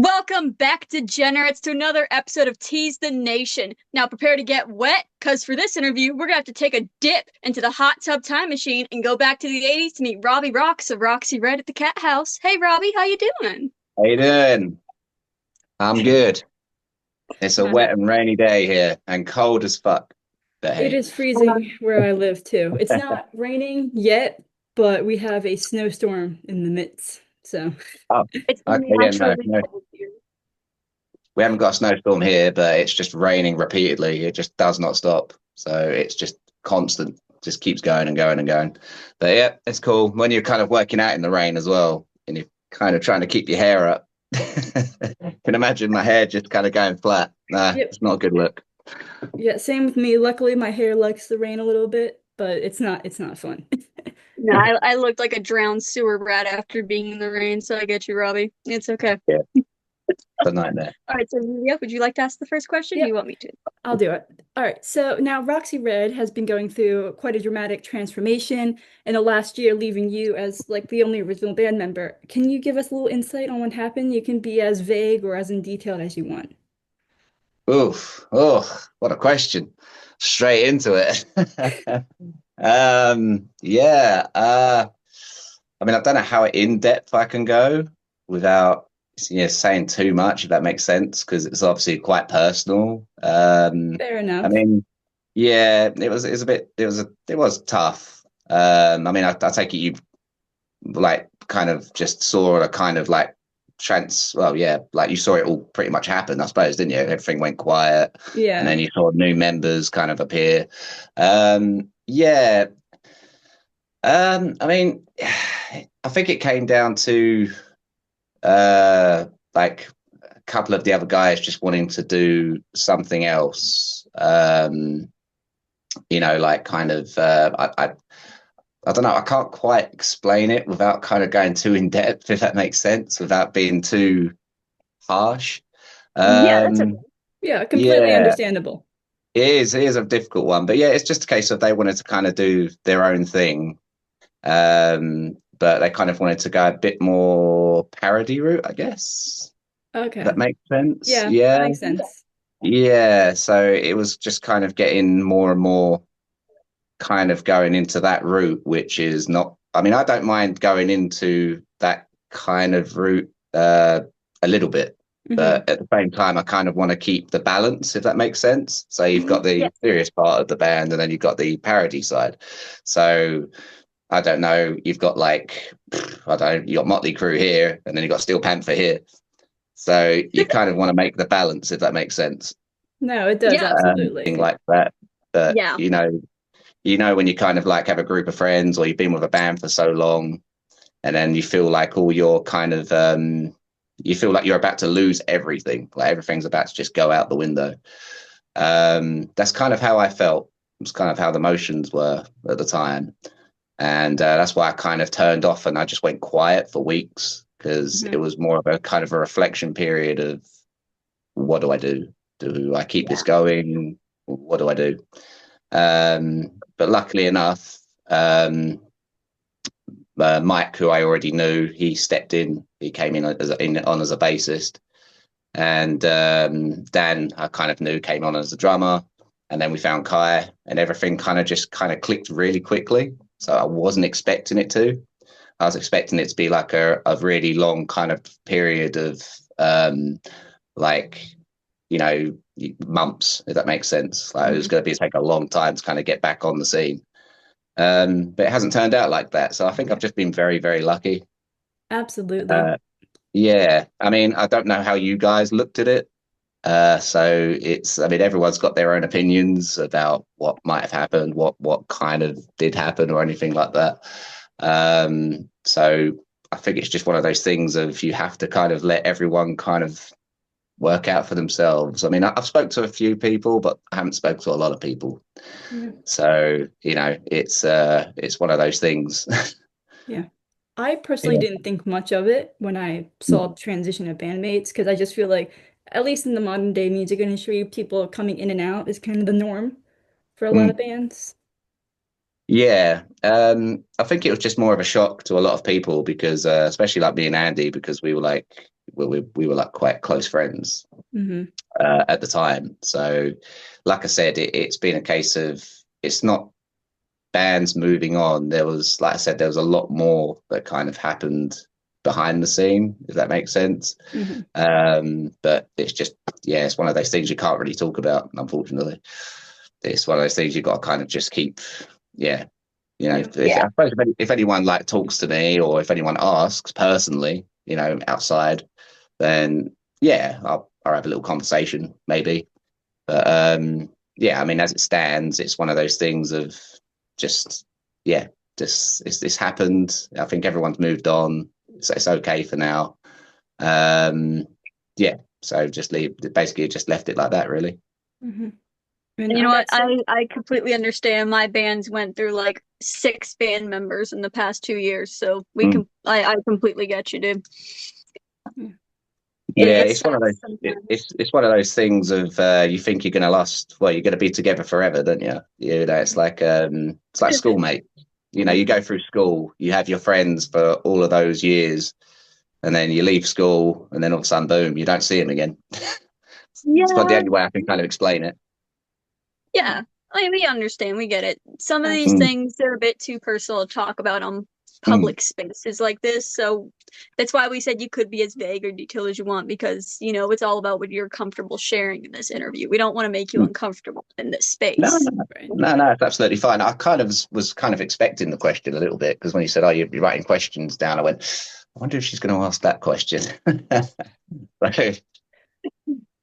Welcome back, degenerates, to another episode of Tease the Nation. Now prepare to get wet, because for this interview, we're gonna have to take a dip into the hot tub time machine and go back to the 80s to meet Robbi Röxx of Röxxi Red at the Cat House. Hey Robbi, how you doing? How you doing? I'm good. It's a wet Uh, and rainy day here and cold as fuck. But It hey. is freezing where I live too. It's not raining yet, but we have a snowstorm in the midst. So, Oh, it's okay, yeah, no, unnaturally no. cold here. We haven't got a snowstorm here, but it's just raining repeatedly. It just does not stop. So it's just constant, just keeps going and going and going. But yeah, it's cool when you're kind of working out in the rain as well, and you're kind of trying to keep your hair up. Can imagine my hair just kind of going flat. Nah, yep. it's not a good look. Yeah, same with me. Luckily, my hair likes the rain a little bit, but it's not fun. No, I looked like a drowned sewer rat after being in the rain, so I get you, Robbi. It's okay. Yeah, it's a nightmare. All right, so yeah, would you like to ask the first question? Or do you Yep, want me to? I'll do it. All right. So now Roxy Red has been going through quite a dramatic transformation in the last year, leaving you as like the only original band member. Can you give us a little insight on what happened? You can be as vague or as in detailed as you want. Oof. Oh, what a question. Straight into it. Yeah. I mean, I don't know how in depth I can go without saying too much, if that makes sense, because it's obviously quite personal. Fair I enough. mean, yeah, it was a bit it was tough. I mean, I take it you like kind of just saw a kind of like well, yeah, like you saw it all pretty much happen, I suppose, didn't you? Everything went quiet, and Yeah. then you saw new members kind of appear. Yeah. I mean, I think it came down to like a couple of the other guys just wanting to do something else. Like kind of I don't know. I can't quite explain it without kind of going too in depth, if that makes sense, without being too harsh. Yeah, that's okay. Um, Yeah, completely yeah, understandable. it is a difficult one, but yeah, it's just a case of they wanted to kind of do their own thing, but they kind of wanted to go a bit more parody route, I guess. If that Okay. makes sense. Yeah, that Yeah, makes sense. yeah. So it was just kind of getting more and more kind of going into that route, which is not. I mean, I don't mind going into that kind of route a little bit, Hmm. but at the same time, I kind of want to keep the balance, if that makes sense. So you've got Yeah. the serious part of the band, and then you've got the parody side. So I don't know. You've got like I don't know. You got Motley Crue here, and then you got Steel Panther here. So you kind of want to make the balance, if that makes sense, No, it does Yeah. absolutely. thing like that. But Yeah. when you kind of like have a group of friends or you've been with a band for so long, and then you feel like all your kind of you feel like you're about to lose everything, like everything's about to just go out the window. That's kind of how I felt. It's kind of how the motions were at the time, and that's why I kind of turned off and I just went quiet for weeks because Hmm. it was more of a kind of a reflection period of what do I do? Do I keep this Yeah. going? What do I do? But luckily enough, Mike, who I already knew, he stepped in. He came on as a bassist, and Dan, I kind of knew, came on as a drummer. And then we found Kai, and everything kind of clicked really quickly. So I wasn't expecting it to. I was expecting it to be like a really long kind of period of like you know months, if that makes sense. Like it was Hmm. going to be take a long time to kind of get back on the scene. But it hasn't turned out like that. So I think I've just been very, very lucky. Absolutely. Uh, yeah, I mean, I don't know how you guys looked at it. I mean, everyone's got their own opinions about what might have happened, what kind of did happen, or anything like that. So I think it's just one of those things of you have to kind of let everyone kind of work out for themselves. I mean, I've spoke to a few people, but I haven't spoke to a lot of people. Yeah. So, it's one of those things. Yeah. I personally Yeah. didn't think much of it when I saw the transition of bandmates because I just feel like, at least in the modern day music industry, people coming in and out is kind of the norm for a lot of Mm. bands. Yeah. I think it was just more of a shock to a lot of people because, especially like me and Andy, because we were like, we were like quite close friends at the time. So, like I said, it's been a case of it's not bands moving on. There was, like I said, there was a lot more that kind of happened behind the scene, if that makes sense. But it's just, yeah, it's one of those things you can't really talk about, unfortunately. It's one of those things you've got to kind of just keep, I suppose if anyone like talks to me or if anyone asks personally, outside, then I'll have a little conversation maybe. But I mean, as it stands, it's one of those things of just this happened. I think everyone's moved on, so it's okay for now. So just left it like that, really. And you know what? I completely understand. My bands went through like 6 band members in the past 2 years, so I completely get you, dude. It's one of those. It's one of those things of you think you're going to last. Well, you're going to be together forever, don't you? It's like schoolmate. You go through school, you have your friends for all of those years, and then you leave school, and then all of a sudden, boom, you don't see them again. It's about the only way I can kind of explain it. Yeah, I mean, we understand, we get it. Some of these things, they're a bit too personal to talk about on public spaces like this, so that's why we said you could be as vague or detailed as you want, because it's all about what you're comfortable sharing in this interview. We don't want to make you uncomfortable in this space. No, it's absolutely fine. I kind of was kind of expecting the question a little bit, because when you said, you're writing questions down, I went, I wonder if she's going to ask that question.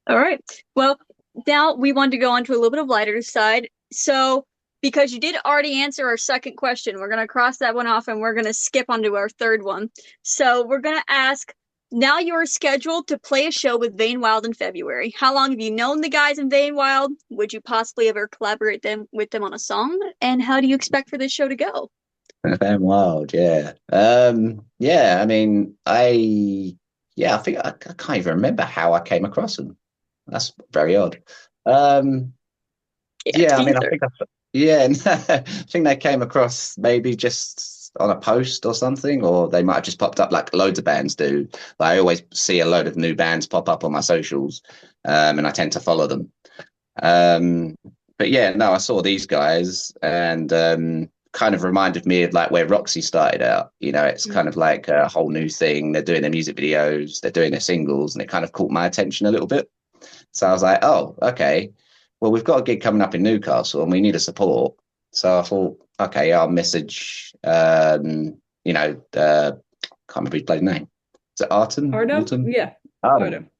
All right, well, now we want to go on to a little bit of lighter side. So because you did already answer our second question, we're going to cross that one off and we're going to skip on to our third one. So we're going to ask, now you're scheduled to play a show with Vain Wild in February. How long have you known the guys in Vain Wild? Would you possibly ever collaborate with them on a song? And how do you expect for this show to go? Vain Wild, yeah. I mean, I think I can't even remember how I came across them. That's very odd. I mean, I think they came across maybe just on a post or something, or they might have just popped up like loads of bands do. I always see a load of new bands pop up on my socials, and I tend to follow them. I saw these guys and kind of reminded me of like where Roxxi started out. It's kind of like a whole new thing. They're doing their music videos, they're doing their singles, and it kind of caught my attention a little bit. So I was like, oh, okay. Well, we've got a gig coming up in Newcastle and we need a support. So I thought, okay, I'll message, can't remember his bloody name. Is it Artem? Artem? Yeah. Artem.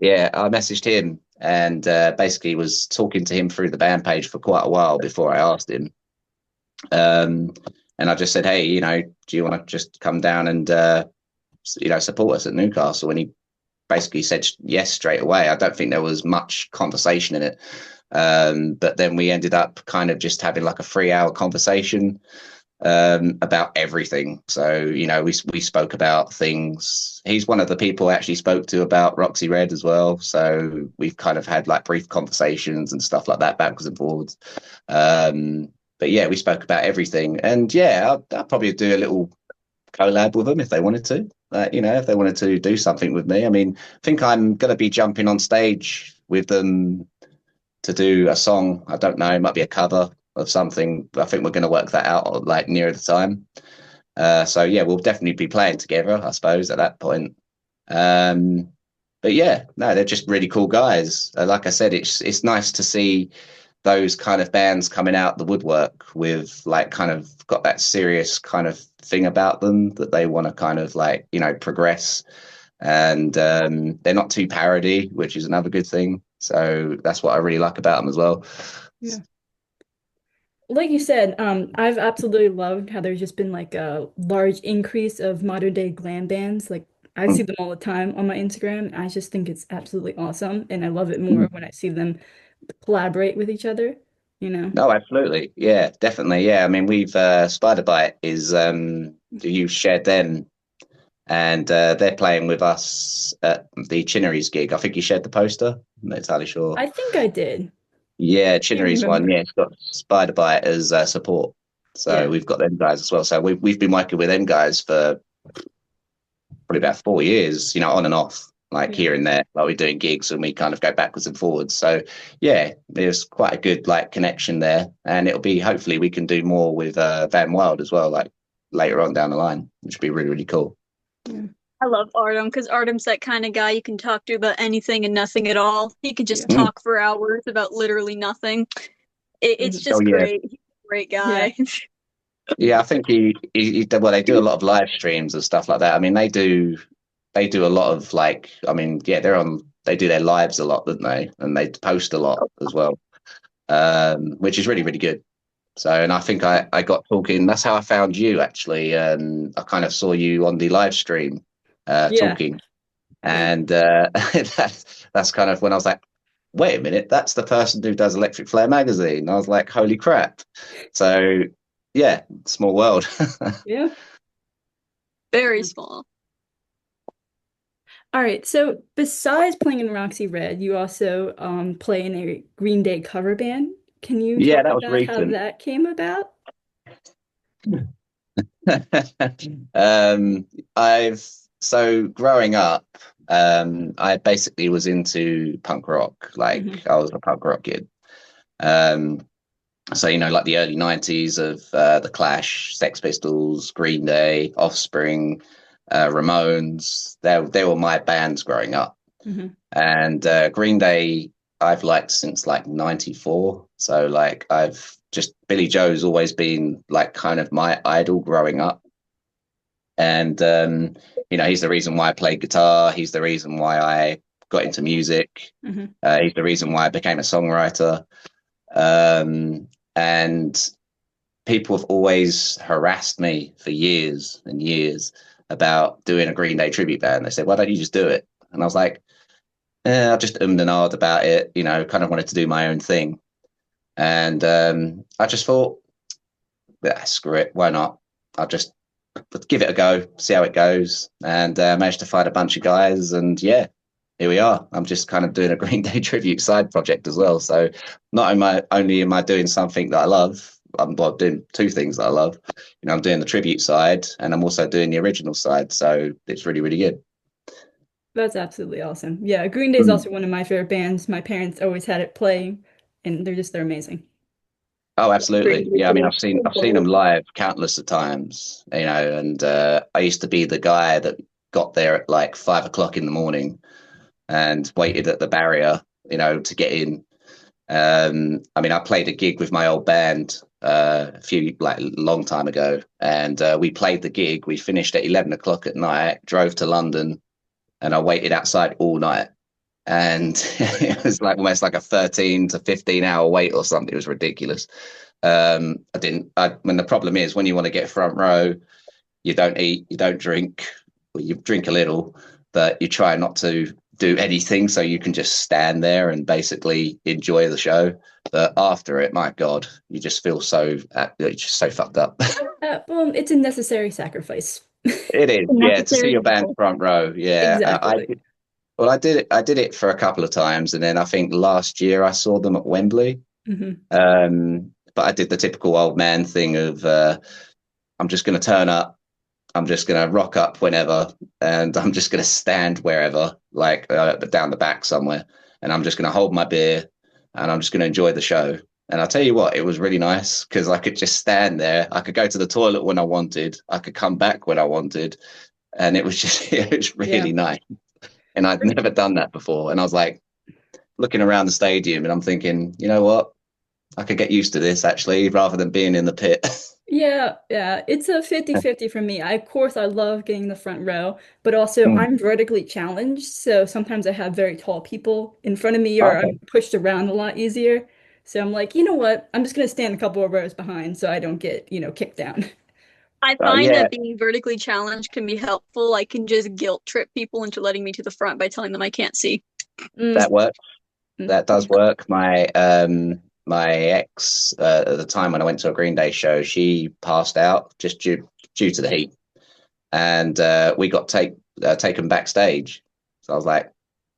Yeah, I messaged him and basically was talking to him through the band page for quite a while before I asked him. And I just said, hey, do you want to just come down and, support us at Newcastle? And he basically said yes straight away. I don't think there was much conversation in it. But then we ended up kind of just having like a 3-hour conversation about everything. So, we spoke about things. He's one of the people I actually spoke to about Röxxi Red as well. So we've kind of had like brief conversations and stuff like that, backwards and forwards. But we spoke about everything. And I'll probably do a little collab with them if they wanted to. If they wanted to do something with me. I mean, I think I'm going to be jumping on stage with them to do a song. I don't know, it might be a cover of something. I think we're going to work that out like near the time. We'll definitely be playing together, I suppose, at that point. They're just really cool guys. Like I said, it's nice to see those kind of bands coming out the woodwork with like kind of got that serious kind of thing about them that they want to kind of like, progress. And they're not too parody, which is another good thing. So that's what I really like about them as well. Yeah. Like you said, I've absolutely loved how there's just been like a large increase of modern day glam bands. Like I see them all the time on my Instagram. I just think it's absolutely awesome. And I love it more when I see them collaborate with each other, No, absolutely. Yeah, definitely. Yeah. I mean, we've Spider Bite is you shared them and they're playing with us at the Chinnery's gig. I think you shared the poster. I'm not entirely sure. I think I did. Yeah, Chinnery's one. Yeah, it's got Spider Bite as support. So we've got them guys as well. So we've been working with them guys for probably about 4 years, on and off, like Yeah. here and there. Like we're doing gigs and we kind of go backwards and forwards. So yeah, there's quite a good like connection there, and it'll be hopefully we can do more with Van Wild as well, like later on down the line, which would be really really cool. Yeah. I love Artem because Artem's that kind of guy you can talk to about anything and nothing at all. He can just Yeah. Mm. talk for hours about literally nothing. It's Mhm. just Oh yeah, great. He's a great Yeah. guy. yeah. I think well, they do a lot of live streams and stuff like that. I mean, they do a lot of like, I mean, yeah, they do their lives a lot, don't they? And they post a lot as well, which is really, really good. So, and I think I got talking, that's how I found you actually. I kind of saw you on the live stream Yeah. talking. Yeah. And that's kind of when I was like, wait a minute, that's the person who does Electric Flare magazine. I was like, holy crap. So, yeah, small world. Yeah. Very small. All right. So besides playing in Röxxi Red, you also play in a Green Day cover band. Can you Yeah, talk that was about how recent. that came about? I've so growing up, I basically was into punk rock. Hmm. Like I was a punk rock kid. Um, so like the early '90s of the Clash, Sex Pistols, Green Day, Offspring, Ramones. They were my bands growing up. Hmm. And Green Day, I've liked since like '94. So like I've just Billy Joe's always been like kind of my idol growing up. And he's the reason why I played guitar. He's the reason why I got into music. Hmm. He's the reason why I became a songwriter. And people have always harassed me for years and years about doing a Green Day tribute band. They said, "Why don't you just do it?" And I was like, I just ummed and ahed about it. Kind of wanted to do my own thing. And I just thought, yeah, screw it, why not? I'll just give it a go, see how it goes, and managed to find a bunch of guys, and yeah, here we are. I'm just kind of doing a Green Day tribute side project as well. So not only am I doing something that I love, I'm doing two things that I love. I'm doing the tribute side, and I'm also doing the original side. So it's really, really good. That's absolutely awesome. Yeah, Green Day is Mm. also one of my favorite bands. My parents always had it playing, and they're amazing. Oh, Green absolutely. Day Yeah, I mean, is I've seen them bold. live countless of times. And I used to be the guy that got there at like 5 o'clock in the morning and waited at the barrier, to get in. I mean, I played a gig with my old band a few like long time ago, and we played the gig. We finished at 11 o'clock at night, drove to London, and I waited outside all night. And it was like almost like a 13 to 15 hour wait or something. It was ridiculous. I didn't. When the problem is when you want to get front row, you don't eat, you don't drink, well, you drink a little, but you try not to do anything so you can just stand there and basically enjoy the show. But after it, my God, you just feel you're just so fucked up. Well, it's a necessary sacrifice. It is, yeah, to see Necessary your band evil. front row. Yeah, I Exactly. did. Well, I did it for a couple of times, and then I think last year I saw them at Wembley. Hmm. But I did the typical old man thing of I'm just going to turn up. I'm just going to rock up whenever, and I'm just going to stand wherever, like down the back somewhere, and I'm just going to hold my beer, and I'm just going to enjoy the show. And I'll tell you what, it was really nice because I could just stand there. I could go to the toilet when I wanted. I could come back when I wanted, and it was just it was Yeah. really nice. And I'd never done that before. And I was like looking around the stadium, and I'm thinking, you know what, I could get used to this actually, rather than being in the pit. Yeah, yeah. It's a 50-50 for me. Of course, I love getting the front row, but also Mm. I'm vertically challenged, so sometimes I have very tall people in front of me or Okay. I'm pushed around a lot easier. So I'm like, you know what? I'm just gonna stand a couple of rows behind so I don't get, kicked down. I Oh find yeah, that being vertically challenged can be helpful. I can just guilt trip people into letting me to the front by telling them I can't see. Mm, that works. mm, That does work. My ex at the time when I went to a Green Day show, she passed out just due to the heat, and we got taken backstage. So I was like,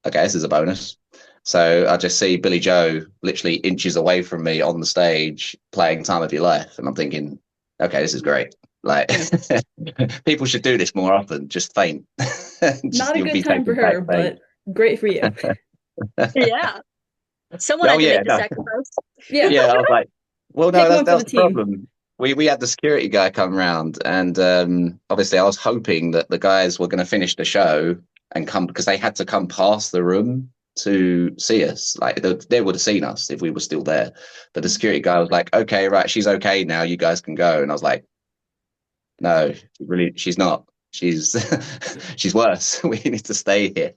okay, this is a bonus. So I just see Billy Joe literally inches away from me on the stage playing "Time of Your Life," and I'm thinking, okay, this is great. Like, people should do this more often. Just faint. Not a You'll good be time for taken back her, faint. but great for you. Yeah. Someone Oh had to yeah, make the no. sacrifice. Yeah, Yeah, I was like, well, no, take one that for was the the team. problem. We had the security guy come round, and obviously I was hoping that the guys were going to finish the show and come, because they had to come past the room to see us. Like they would have seen us if we were still there. But the security guy was like, "Okay, right, she's okay now. You guys can go." And I was like, "No, really, she's not. She's she's worse. We need to stay here."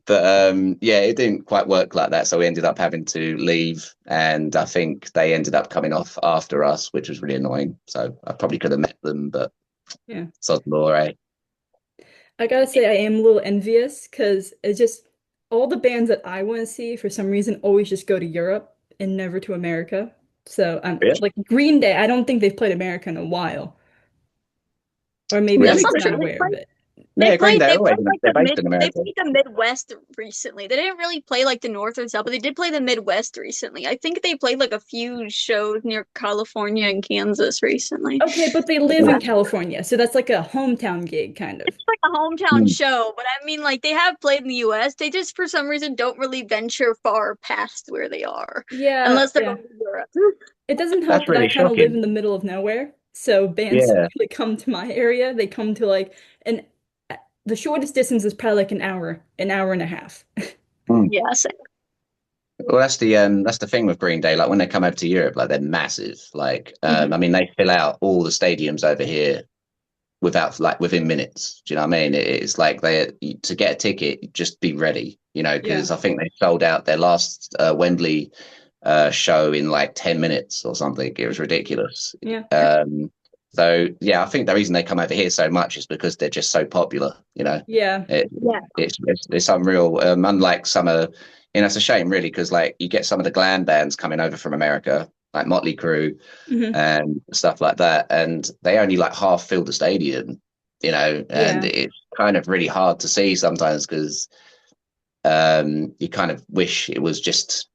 But yeah, it didn't quite work like that, so we ended up having to leave, and I think they ended up coming off after us, which was really annoying. So I probably could have met them, but Yeah. sod law, eh? I gotta say, I am a little envious because it's just all the bands that I want to see for some reason always just go to Europe and never to America. So I'm Yeah, like Green Day, I don't think they've played America in a while. Or maybe I'm That's really? just not not true. aware of it. Yeah, Green Day They always played like they're based in they America. played the Midwest recently. They didn't really play like the North or South, but they did play the Midwest recently. I think they played like a few shows near California and Kansas recently. Okay, but they live in California, so that's like a hometown gig kind of. It's like a hometown Hmm. show, but I mean, like they have played in the US. They just for some reason don't really venture far past where they are, Yeah, unless they're yeah. going to Europe. It doesn't help That's that I really kind of live shocking. in the middle of nowhere. So bands don't Yeah. really come to my area. They come to like an the shortest distance is probably like an hour and a half. Hmm. Yes. Well, that's the thing with Green Day. Like when they come over to Europe, like they're massive. Like Mhm. I mean, they fill out all the stadiums over here without like within minutes. Do you know what I mean? It's like they to get a ticket, just be ready. You know, Yeah. because I think they sold out their last Wembley show in like 10 minutes or something. It was ridiculous. Yeah. So yeah, I think the reason they come over here so much is because they're just so popular. You know, Yeah. it, Yeah. it's unreal. Unlike some it's a shame really because like you get some of the glam bands coming over from America, like Motley Crue Hmm. and stuff like that, and they only like half fill the stadium. You know, and Yeah. it's kind of really hard to see sometimes because you kind of wish it was just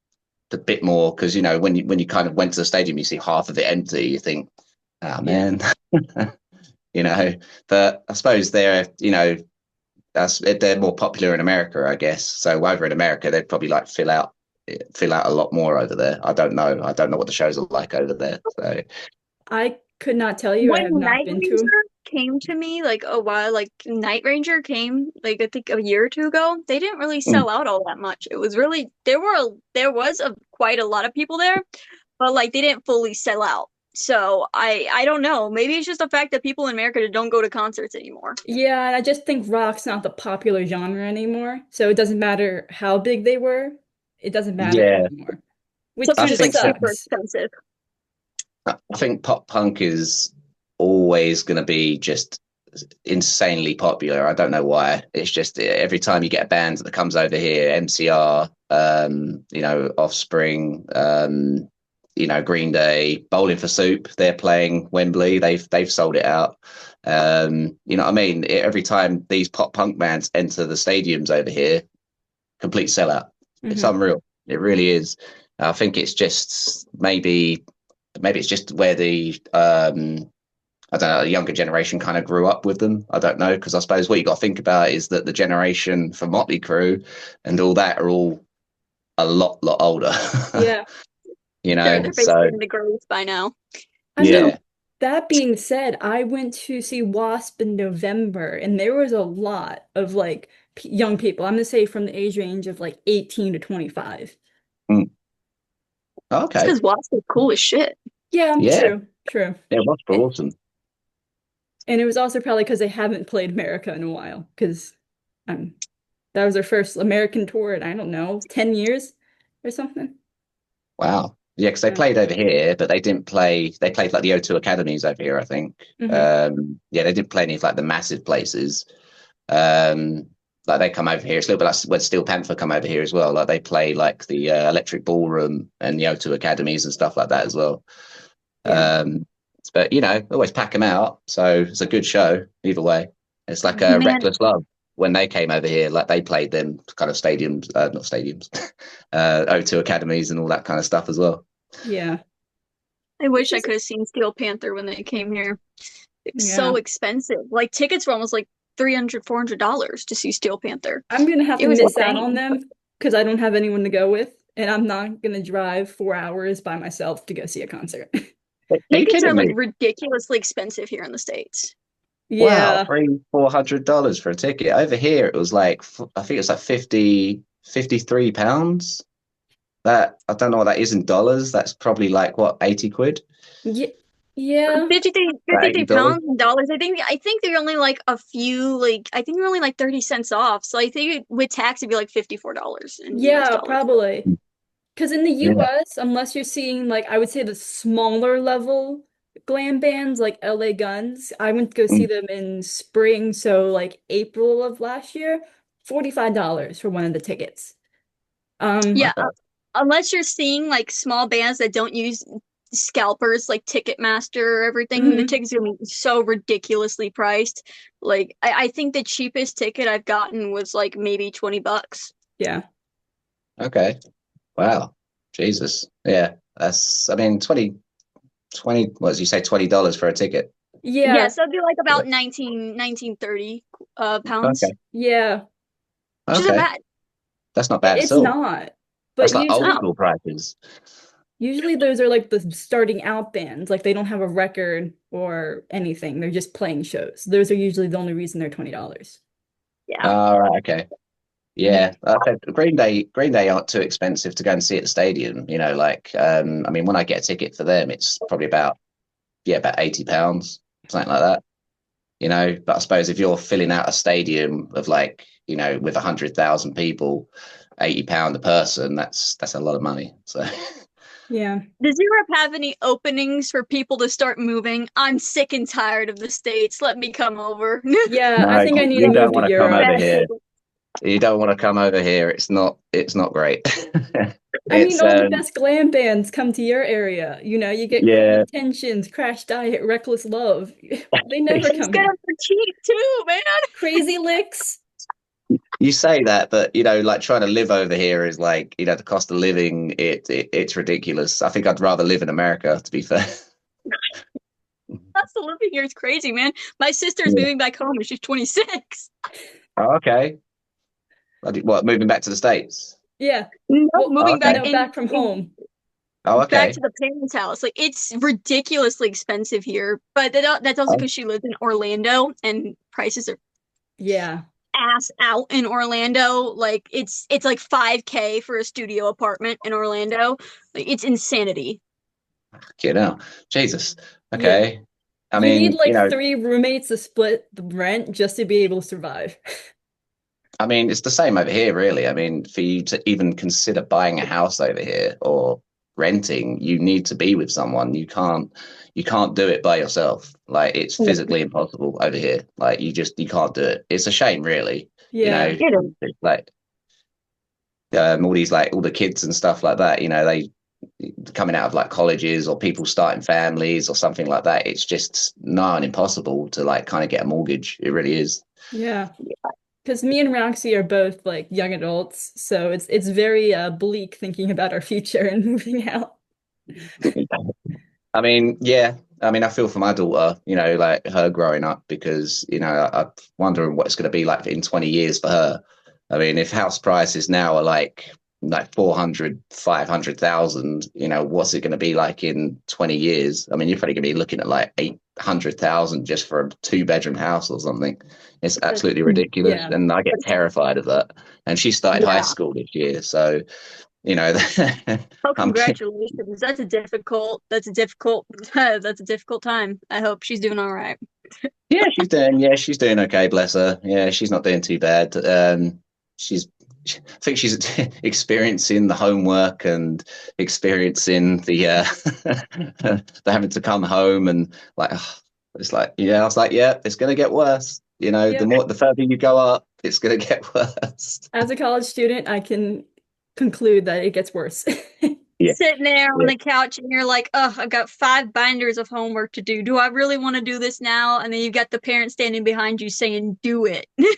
a bit more because you know when you kind of went to the stadium, you see half of it empty. You think, oh Yeah. man, you know. But I suppose they're more popular in America, I guess. So over in America, they'd probably like fill out a lot more over there. I don't know. I don't know what the shows are like over there. So I could not tell you. I When have not Night been to. Ranger came to me like a while, like Night Ranger came like I think a year or two ago, they didn't really mm, sell out all that much. It was really there was quite a lot of people there, but like they didn't fully sell out. So I don't know. Maybe it's just the fact that people in America don't go to concerts anymore. Yeah, and I just think rock's not the popular genre anymore. So it doesn't matter how big they were. It doesn't matter yeah, anymore, which So I it's kind just of like think so. super sucks. expensive. I think pop punk is always going to be just insanely popular. I don't know why. It's just every time you get a band that comes over here, MCR, Offspring, Green Day, Bowling for Soup, they're playing Wembley. They've sold it out. You know what I mean? Every time these pop punk bands enter the stadiums over here, complete sellout. It's Hmm. unreal. It really is. I think it's just maybe it's just where the I don't know, the younger generation kind of grew up with them. I don't know, because I suppose what you got to think about is that the generation for Motley Crue and all that are all a lot older. Yeah. You They're know, they're so basically in the grave by now. I mean, yeah. that being said, I went to see Wasp in November, and there was a lot of like p young people. I'm gonna say from the age range of like 18 to 25. Mm. It's Okay. because Watts is cool as shit. Yeah, Yeah. true, true. Yeah, that's A- awesome. And it was also probably because they haven't played America in a while, because um, that was their first American tour in, I don't know, 10 years or something. Wow. Yeah, because they Yeah. played over here, but they didn't play. They played like the O2 Academies over here, I think. Hmm. Yeah, they didn't play any of like the massive places. Um, like they come over here. It's a little bit like when Steel Panther come over here as well. Like they play like the Electric Ballroom and the O2 Academies and stuff like that as well. Yeah. Um, but always pack them out. So it's a good show either way. It's like a Man, Reckless Love when they came over here. Like they played them kind of stadiums, not stadiums, O2 Academies and all that kind of stuff as well. Yeah. I It's wish I just could have seen Steel Panther when they came here. Yeah. so expensive. Like tickets were almost like $300, $400 to see Steel Panther. I'm gonna have It to was miss out on insane. them because I don't have anyone to go with, and I'm not gonna drive 4 hours by myself to go see a concert. Are you Tickets are kidding like me? ridiculously expensive here in the States. Wow, Yeah. $400 for a ticket. Over here, it was like I think it's like 53 pounds. That I don't know what that is in dollars. That's probably like what, 80 quid? Yeah. Yeah. 53, About 53 $80. pounds in dollars. I think they're only like a few, like I think they're only like 30 cents off. So I think with tax it'd be like $54 in US Yeah, dollars. probably. Because in the Yeah. US, unless you're seeing like I would say the smaller level glam bands like LA Guns, I went to go see Mm, them in spring, so like April of last year, $45 for one of the tickets. Um, Yeah, okay. unless you're seeing like small bands that don't use scalpers like Ticketmaster or everything, the mhm, tickets are gonna be so ridiculously priced. Like I think the cheapest ticket I've gotten was like maybe $20. yeah. Okay. Wow. Jesus. Yeah. That's, I mean, 20, what did you say, $20 for a ticket? Yeah. Yes, that'd be like Yeah. about 1930 pounds, Okay. Yeah. which isn't Okay. bad. That's not bad at It's all. not. But That's like old Oh, school prices. usually those are like the starting out bands. Like they don't have a record or anything. They're just playing shows. Those are usually the only reason they're $20. yeah. All right. Okay. Yeah. I said Green Day aren't too expensive to go and see at the stadium. Like, I mean, when I get a ticket for them, it's probably about £80, something like that. But I suppose if you're filling out a stadium of like, with 100,000 people, £80 a person, that's a lot of money. So Yeah. Does Europe have any openings for people to start moving? I'm sick and tired of the States. Let me come over. Yeah, I no, think I need to you move don't to want to come over Europe. here. You don't want to come over here. It's not great. I mean, It's all the best glam bands come to your area. You get Crazy yeah. Tensions, Crash Diet, Reckless Love. They never Just come get them here. for cheap too, man. Crazy Licks. You say that, but like trying to live over here is like, the cost of living, it's ridiculous. I think I'd rather live in America, to be fair. Cost of living here is crazy, man. My sister's Yeah. moving back home and she's 26. Oh, okay. What, moving back to the States? Yeah. No, Well, Oh, moving back okay. no, back from home. Oh, back okay. to the parents' house. Like it's ridiculously expensive here, but that's also Oh, because she lives in Orlando and prices are Yeah. ass out in Orlando. Like it's like 5K for a studio apartment in Orlando. Like it's insanity. Jesus. Yeah. Okay. I You need mean, like three roommates to split the rent just to be able to survive. it's the same over here, really. I mean, for you to even consider buying a house over here or renting, you need to be with someone. You can't do it by yourself. Like it's physically impossible over here. Like you can't do it. It's a shame, really. Yeah. It's like all the kids and stuff like that. They coming out of like colleges or people starting families or something like that. It's just nigh on impossible to like kind of get a mortgage. It really is. Yeah. Because me and Roxy are both like young adults, so it's very bleak thinking about our future and moving out. I mean, yeah. I mean, I feel for my daughter, like her growing up because, I'm wondering what it's going to be like in 20 years for her. I mean, if house prices now are like 400, 500,000, what's it going to be like in 20 years? I mean, you're probably going to be looking at like 800,000 just for a two-bedroom house or something. It's But absolutely ridiculous. yeah. And I get terrified of that. And she started high Yeah. school this year. So, you know, Oh, I'm congratulations. That's a difficult time. I hope she's doing all right. yeah, she's doing okay, bless her. Yeah, she's not doing too bad. She's I think she's experiencing the homework and experiencing the having to come home and like it's like yeah, I was like, yeah, it's gonna get worse. Yeah. The further you go up, it's gonna get worse. As a college student, I can conclude that it gets worse. Yeah, Sitting there on yeah. the couch and you're like, oh, I've got 5 binders of homework to do. Do I really want to do this now? And then you've got the parent standing behind you saying, do it. Well,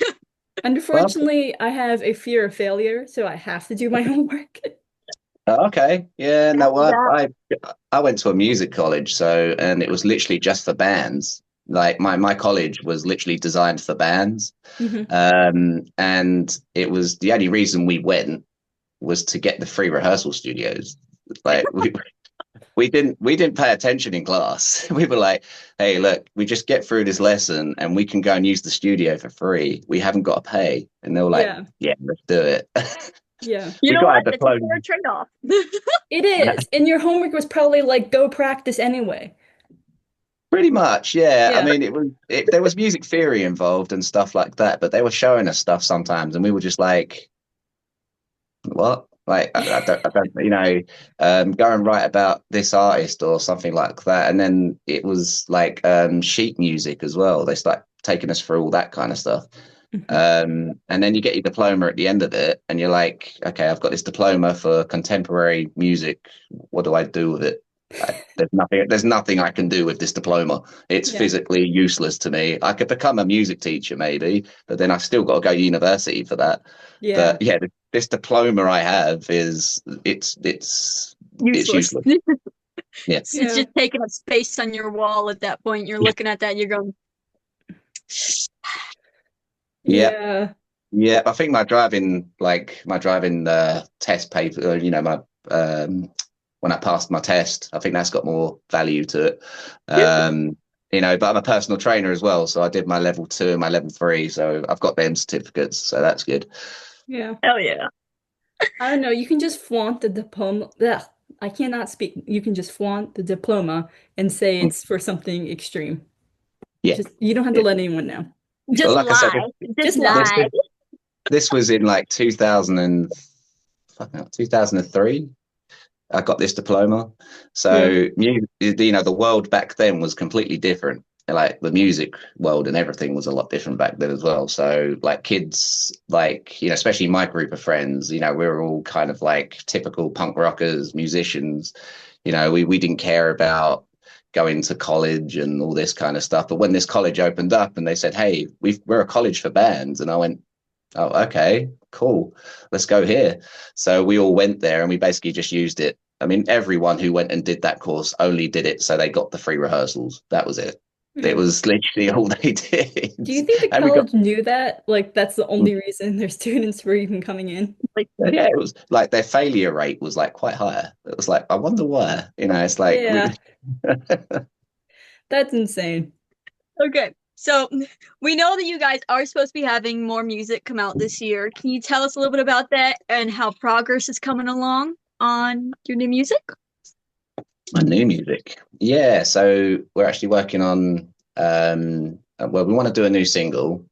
Unfortunately, I have a fear of failure, so I have to do my homework. okay, yeah, no, well, Yeah. I went to a music college, and it was literally just for bands. like my college was literally designed for bands. Hmm. And it was the only reason we went was to get the free rehearsal studios. Like we didn't pay attention in class. We were like, hey, look, we just get through this lesson and we can go and use the studio for free. We haven't got to pay. And they were like, Yeah. yeah, let's do it. Yeah. You We know got a what? That's a diploma. fair trade-off. It is. And your homework was probably like go practice anyway. Pretty much, yeah. I Yeah. mean, there was music theory involved and stuff like that, but they were showing us stuff sometimes, and we were just like, "What?" Like, I don't, go and write about this artist or something like that. And then it was like sheet music as well. They start taking us through all that kind of stuff. Mhm. And then you get your diploma at the end of it, and you're like, "Okay, I've got this diploma for contemporary music. What do I do with it?" There's nothing I can do with this diploma. It's Yeah. physically useless to me. I could become a music teacher maybe, but then I've still got to go to university for that. Yeah. But yeah, this diploma I have it's Useless. useless. Yeah. It's Yeah. just taking up space on your wall at that point. You're looking at that, you're going, Yeah. Yeah. Yeah. I think my driving test paper, my when I passed my test, I think that's got more value to it. But I'm a personal trainer as well, so I did my level 2 and my level 3, so I've got them certificates, so that's good. Yeah. hell yeah. I don't know. You can just flaunt the diploma. Ugh, I cannot speak. You can just flaunt the diploma and say it's for something extreme. Yeah. Just you don't have to Yeah. let anyone know. Well, Just like I said, lie. Just Just lie. lie. this was in like 2003. I got this diploma. So, the world back then was completely different. Like the music world and everything was a lot different back then as well. So, like kids, like, especially my group of friends, we were all kind of like typical punk rockers, musicians. We didn't care about going to college and all this kind of stuff. But when this college opened up and they said, hey, we're a college for bands, and I went, oh, okay, cool. Let's go here. So we all went there and we basically just used it. I mean, everyone who went and did that course only did it so they got the free rehearsals. That was it. Yeah. It was literally all they did. Do you think the And we got, college knew that? Like that's the only reason their students were even coming in? Like, yeah, it was like their failure rate was like quite higher. It was like, I wonder why. It's like, Yeah, that's insane. okay. So we know that you guys are supposed to be having more music come out this year. Can you tell us a little bit about that and how progress is coming along on your new music? my new music. Yeah, so we're actually working on, we want to do a new single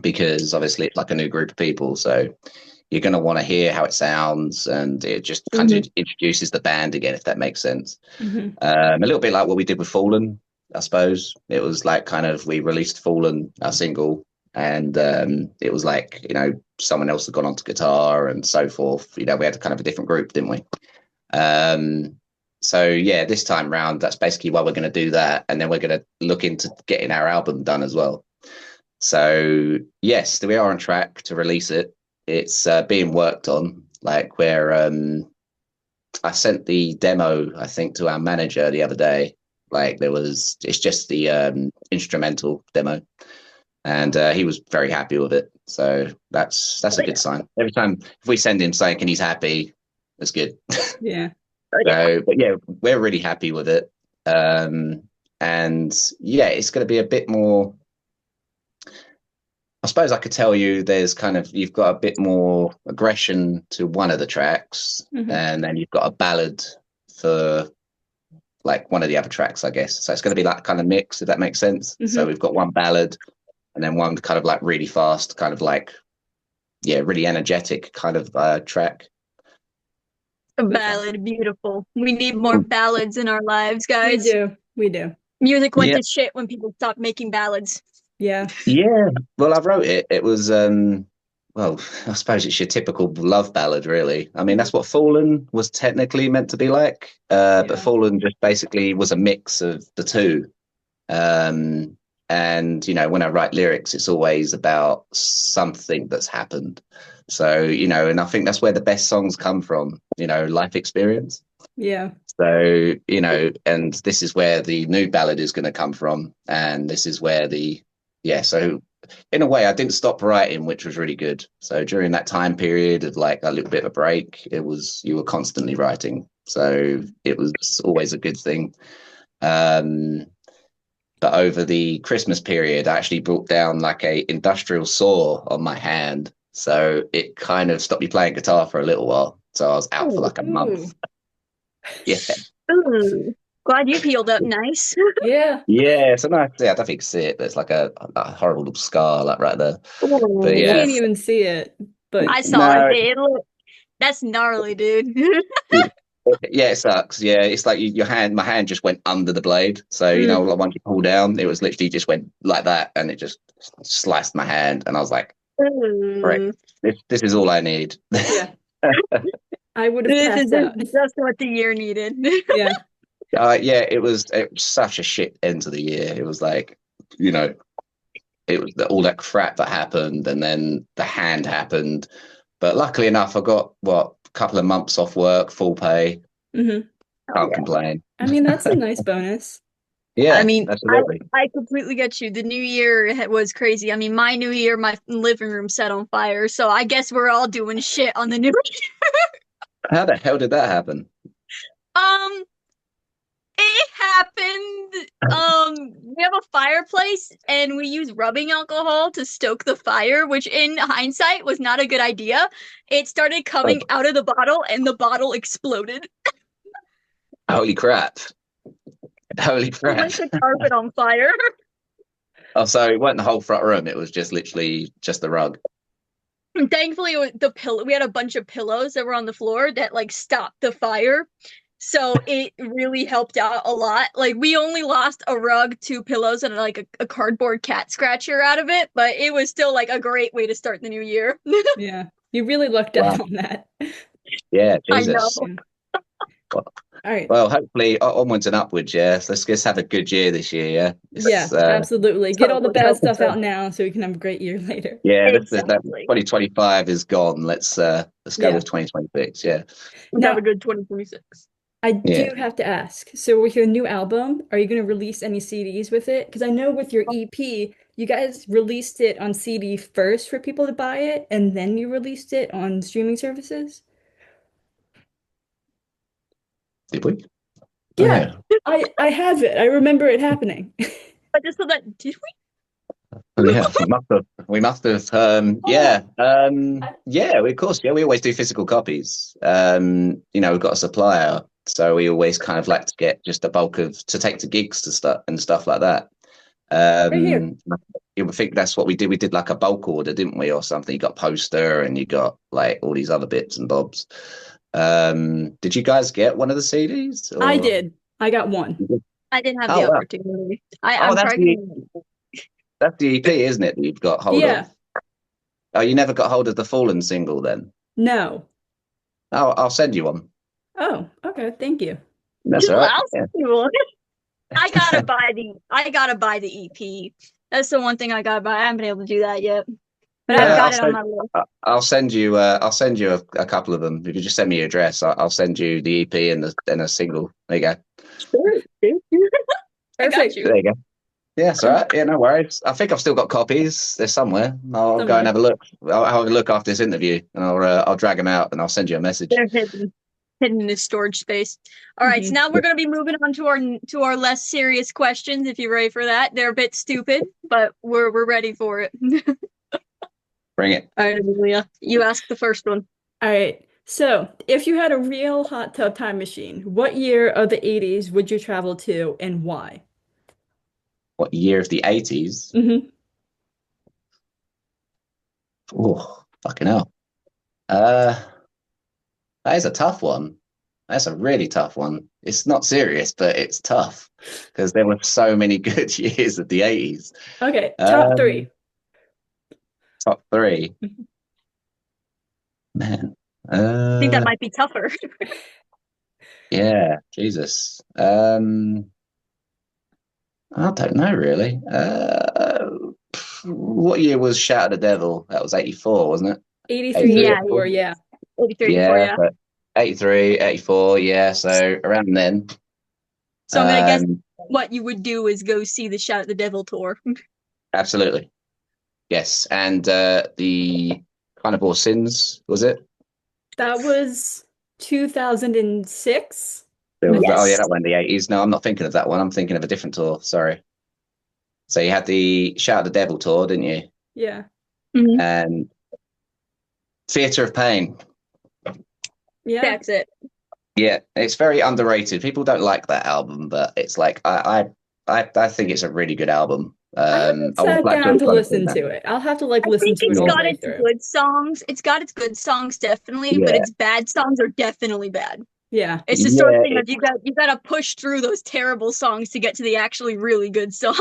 because obviously it's like a new group of people. So you're going to want to hear how it sounds, and it just kind of introduces the band again, if that makes sense. Hmm. A little bit like what we did with Fallen, I suppose. It was like kind of we released Fallen, our single, and it was like, someone else had gone onto guitar and so forth. We had kind of a different group, didn't we? So yeah, this time round, that's basically why we're going to do that, and then we're going to look into getting our album done as well. So yes, we are on track to release it. It's being worked on. Like where I sent the demo, I think, to our manager the other day. Like it's just the instrumental demo, and he was very happy with it. So that's a good sign. Every time if we send him something and he's happy, that's good. Yeah. So, but yeah, we're really happy with it. And yeah, it's going to be a bit more. I suppose I could tell you you've got a bit more aggression to one of the tracks, Mhm. and then you've got a ballad for like one of the other tracks, I guess. So it's going to be that kind of mix, if that makes sense. So we've got one ballad and then one kind of like really fast, kind of like, yeah, really energetic kind of track. A ballad, beautiful. We need more ballads in our lives, guys. We do. Music went to shit when people stopped making ballads. Yeah. Yeah. Well, I wrote it. It was well, I suppose it's your typical love ballad, really. I mean, that's what Fallen was technically meant to be like. But Fallen just basically was a mix of the two. And when I write lyrics, it's always about something that's happened. So, and I think that's where the best songs come from, life experience. Yeah. So, and this is where the new ballad is going to come from. And this is where so in a way, I didn't stop writing, which was really good. So during that time period of like a little bit of a break, you were constantly writing. So it was always a good thing. But over the Christmas period, I actually brought down like a industrial saw on my hand. So it kind of stopped me playing guitar for a little while. So I was out for like a Ooh. month. Yeah. Ooh, glad you've healed up nice. Yeah. Yeah, so nice. Yeah, I don't think you can see it, but it's like a horrible little scar like right there. But I yeah, can't even see it, but I saw no, it. That's gnarly, dude. yeah, it sucks. Yeah, it's like my hand just went under the blade. So, mm, like once you pull down, it was literally just went like that and it just sliced my hand. And I was like, right, Ooh. this is all I need. yeah, I would have This is passed out. just what the year needed. Yeah. Yeah, it was such a shit end to the year. It was like, it was all that crap that happened, and then the hand happened. But luckily enough, I got a couple of months off work, full pay. hmm Can't complain. I mean, that's a nice bonus. I Yeah, mean, absolutely. I completely get you. The new year was crazy. I mean, my new year, my living room set on fire. So I guess we're all doing shit on the new year. How the hell did that happen? Um, it happened. We have a fireplace and we use rubbing alcohol to stoke the fire, which in hindsight was not a good idea. It started coming out of the bottle and the bottle exploded. Holy crap! Holy It crap! lit the carpet on fire. Oh, so it wasn't the whole front room. It was just literally just the rug. And thankfully, the pillow. We had a bunch of pillows that were on the floor that like stopped the fire, so it really helped out a lot. Like we only lost a rug, two pillows, and like a cardboard cat scratcher out of it, but it was still like a great way to start the new year. Yeah, you really lucked Wow. out on that. Yeah, I know. Jesus. All right. Well, hopefully onwards and upwards. Yeah, so let's just have a good year this year. Yeah. Yeah, absolutely. Get all the bad stuff out now so we can have a great year later. Yeah, Exactly. 2025 is gone. Let's go Yeah. with 2026. Yeah. Let's Now, have a good 2026. I do Yeah. have to ask, so with your new album, are you going to release any CDs with it? Because I know with your EP, you guys released it on CD first for people to buy it, and then you released it on streaming services? Did we? Yeah, I have it. I remember it happening. I just thought that. Did we? Oh, yeah, we must have. We must have. Yeah. Yeah. Of course. Yeah. We always do physical copies. We've got a supplier, so we always kind of like to get just a bulk to take to gigs and stuff like that. Right here. You would think that's what we did. We did like a bulk order, didn't we, or something? You got poster and you got like all these other bits and bobs. Did you guys get one of the CDs? I did. I got one. I didn't have Oh, the wow. opportunity. I'm that's pregnant. that's the EP, isn't it? That you've got hold Yeah. of. Oh, you never got hold of the Fallen single then? No. I'll send you one. Oh, okay. Thank you. That's all right. I'll Yeah. send you one. I gotta buy the EP. That's the one thing I gotta buy. I haven't been able to do that yet, but Yeah, I've got I'll it on my list. I'll send you. I'll send you a couple of them. If you just send me your address, I'll send you the EP and a single. There you go. Sure. I got Perfect. you. There you go. Yeah, it's all right. Yeah, no worries. I think I've still got copies. They're somewhere. I'll go and have a look. I'll have a look after this interview, and I'll drag them out and I'll send you a message. They're hidden in this storage space. All right, so now we're going to be moving on to our less serious questions. If you're ready for that, they're a bit stupid, but we're ready for it. Bring it. All right, Amelia, you ask the first one. All right. So, if you had a real hot tub time machine, what year of the 80s would you travel to and why? What year of the 80s? Mm-hmm. Oh, fucking hell. That is a tough one. That's a really tough one. It's not serious, but it's tough because there were so many good years of the 80s. Okay, top three. Top three. Man. I think that might be tougher. Yeah, Jesus. I don't know really. What year was Shout at the Devil? That was 84, wasn't it? 83, Yeah. 84, yeah. 83, Yeah, yeah. but 83, 84, yeah, so around then. So I'm gonna guess what you would do is go see the Shout at the Devil tour. Absolutely. Yes. And the Carnival of Sins, was it? That was 2006. Oh, yeah, Yes. that one in the 80s. No, I'm not thinking of that one. I'm thinking of a different tour. Sorry. So you had the Shout at the Devil tour, didn't you? Yeah. Mhm. And Theatre of Pain. Yeah. That's it. Yeah, it's very underrated. People don't like that album, but it's like I think it's a really good album. I haven't I would sat like down to kind of listen that. to it. I'll have to like I listen think to it it's all the got way its through. good songs. It's got its good songs, definitely, but Yeah, its bad songs are definitely bad. Yeah. It's the sort of yeah, thing that you got to push through those terrible songs to get to the actually really good songs.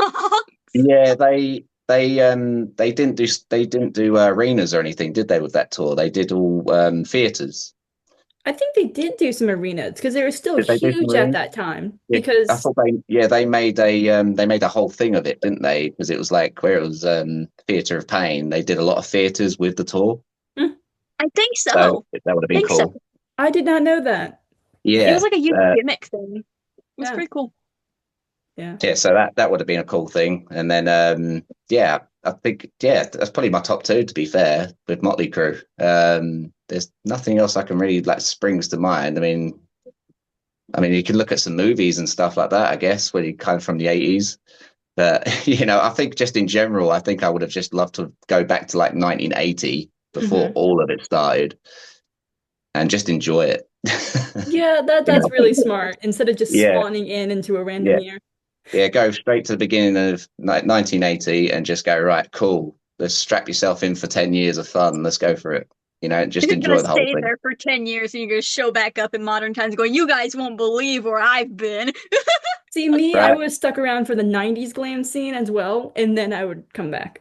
yeah. They didn't do arenas or anything, did they? With that tour, they did all theaters. I think they did do some arenas because they were still Did they do some huge at arenas? that time. Yeah, I Because thought they made a whole thing of it, didn't they? Because it was like where it was Theatre of Pain. They did a lot of theaters with the tour, hmm, I think so so. that would have I been think so. cool. I did not know that. It was Yeah, like a huge gimmick thing. It was Yeah. pretty cool. Yeah. yeah. So that would have been a cool thing. And then yeah, I think that's probably my top two to be fair with Motley Crue. There's nothing else I can really like springs to mind. I mean, you can look at some movies and stuff like that, I guess, when you kind of from the 80s. But, I think just in general, I think I would have just loved to go back to like 1980 before Mhm. all of it started and just enjoy it. Yeah, that's really smart. Instead of just Yeah, spawning into a random yeah, year. yeah. Go straight to the beginning of 1980 and just go, right, cool. Let's strap yourself in for 10 years of fun. Let's go for it. Just You're gonna enjoy the whole stay thing. there for 10 years and you're gonna show back up in modern times going, you guys won't believe where I've been. See, me, I Right. would have stuck around for the 90s glam scene as well, and then I would come back.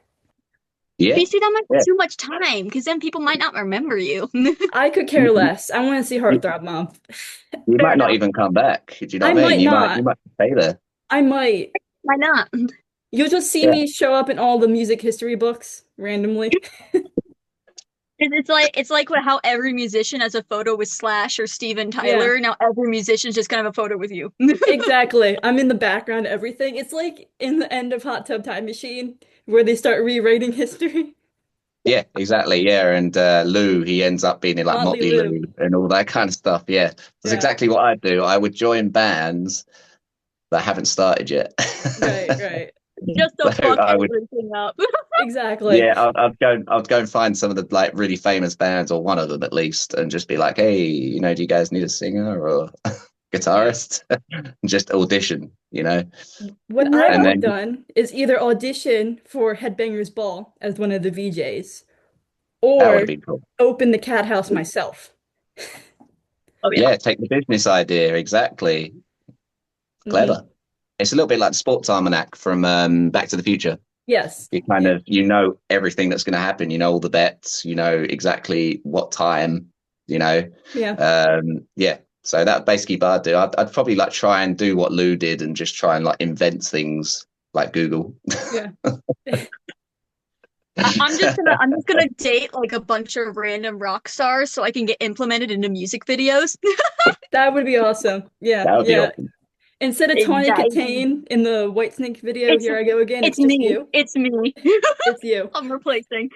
Yeah, But you see, that might be yeah. too much time because then people might not remember you. I could care less. I want to see You, Heartthrob Mom. you Fair might not enough. even come back. Do you know I what I mean? might You not. might stay there. I might. Why not? You'll just see Yeah. me show up in all the music history books randomly. It's like how every musician has a photo with Slash or Steven Yeah, Tyler. Now every musician's just gonna have a photo with you. exactly. I'm in the background, everything. It's like in the end of Hot Tub Time Machine, where they start rewriting history. Yeah, exactly. Yeah, and Lou, he ends up being in like Motley Motley Lou. Lou and all that kind of stuff. Yeah, that's Yeah, exactly what I'd do. I would join bands that haven't started yet. right, right. Just to So fuck I would, everything up. Exactly. yeah, I'd go and find some of the like really famous bands or one of them at least, and just be like, hey, do you guys need a singer or Yeah. guitarist? And just audition, What I Yeah. and would have then done is either audition for Headbangers Ball as one of the VJs that would have or been cool. open the cat house myself. Oh yeah. Yeah, take the business idea. Exactly. Mhm. Clever. It's a little bit like the Sports Almanac from Back to the Future. Yes. You kind Yeah. of everything that's going to happen. You know all the bets. You know exactly what time. Yeah. Yeah. So that basically, what I'd do. I'd probably like try and do what Lou did and just try and like invent things like Google. Yeah. I'm just gonna date like a bunch of random rock stars so I can get implemented into music videos. That would be awesome. Yeah. That would be Yeah. awesome. Instead of Tawny Exactly. Katane in the Whitesnake video, It's here I go again, it's it's just me. you. It's me. It's you. I'm replacing.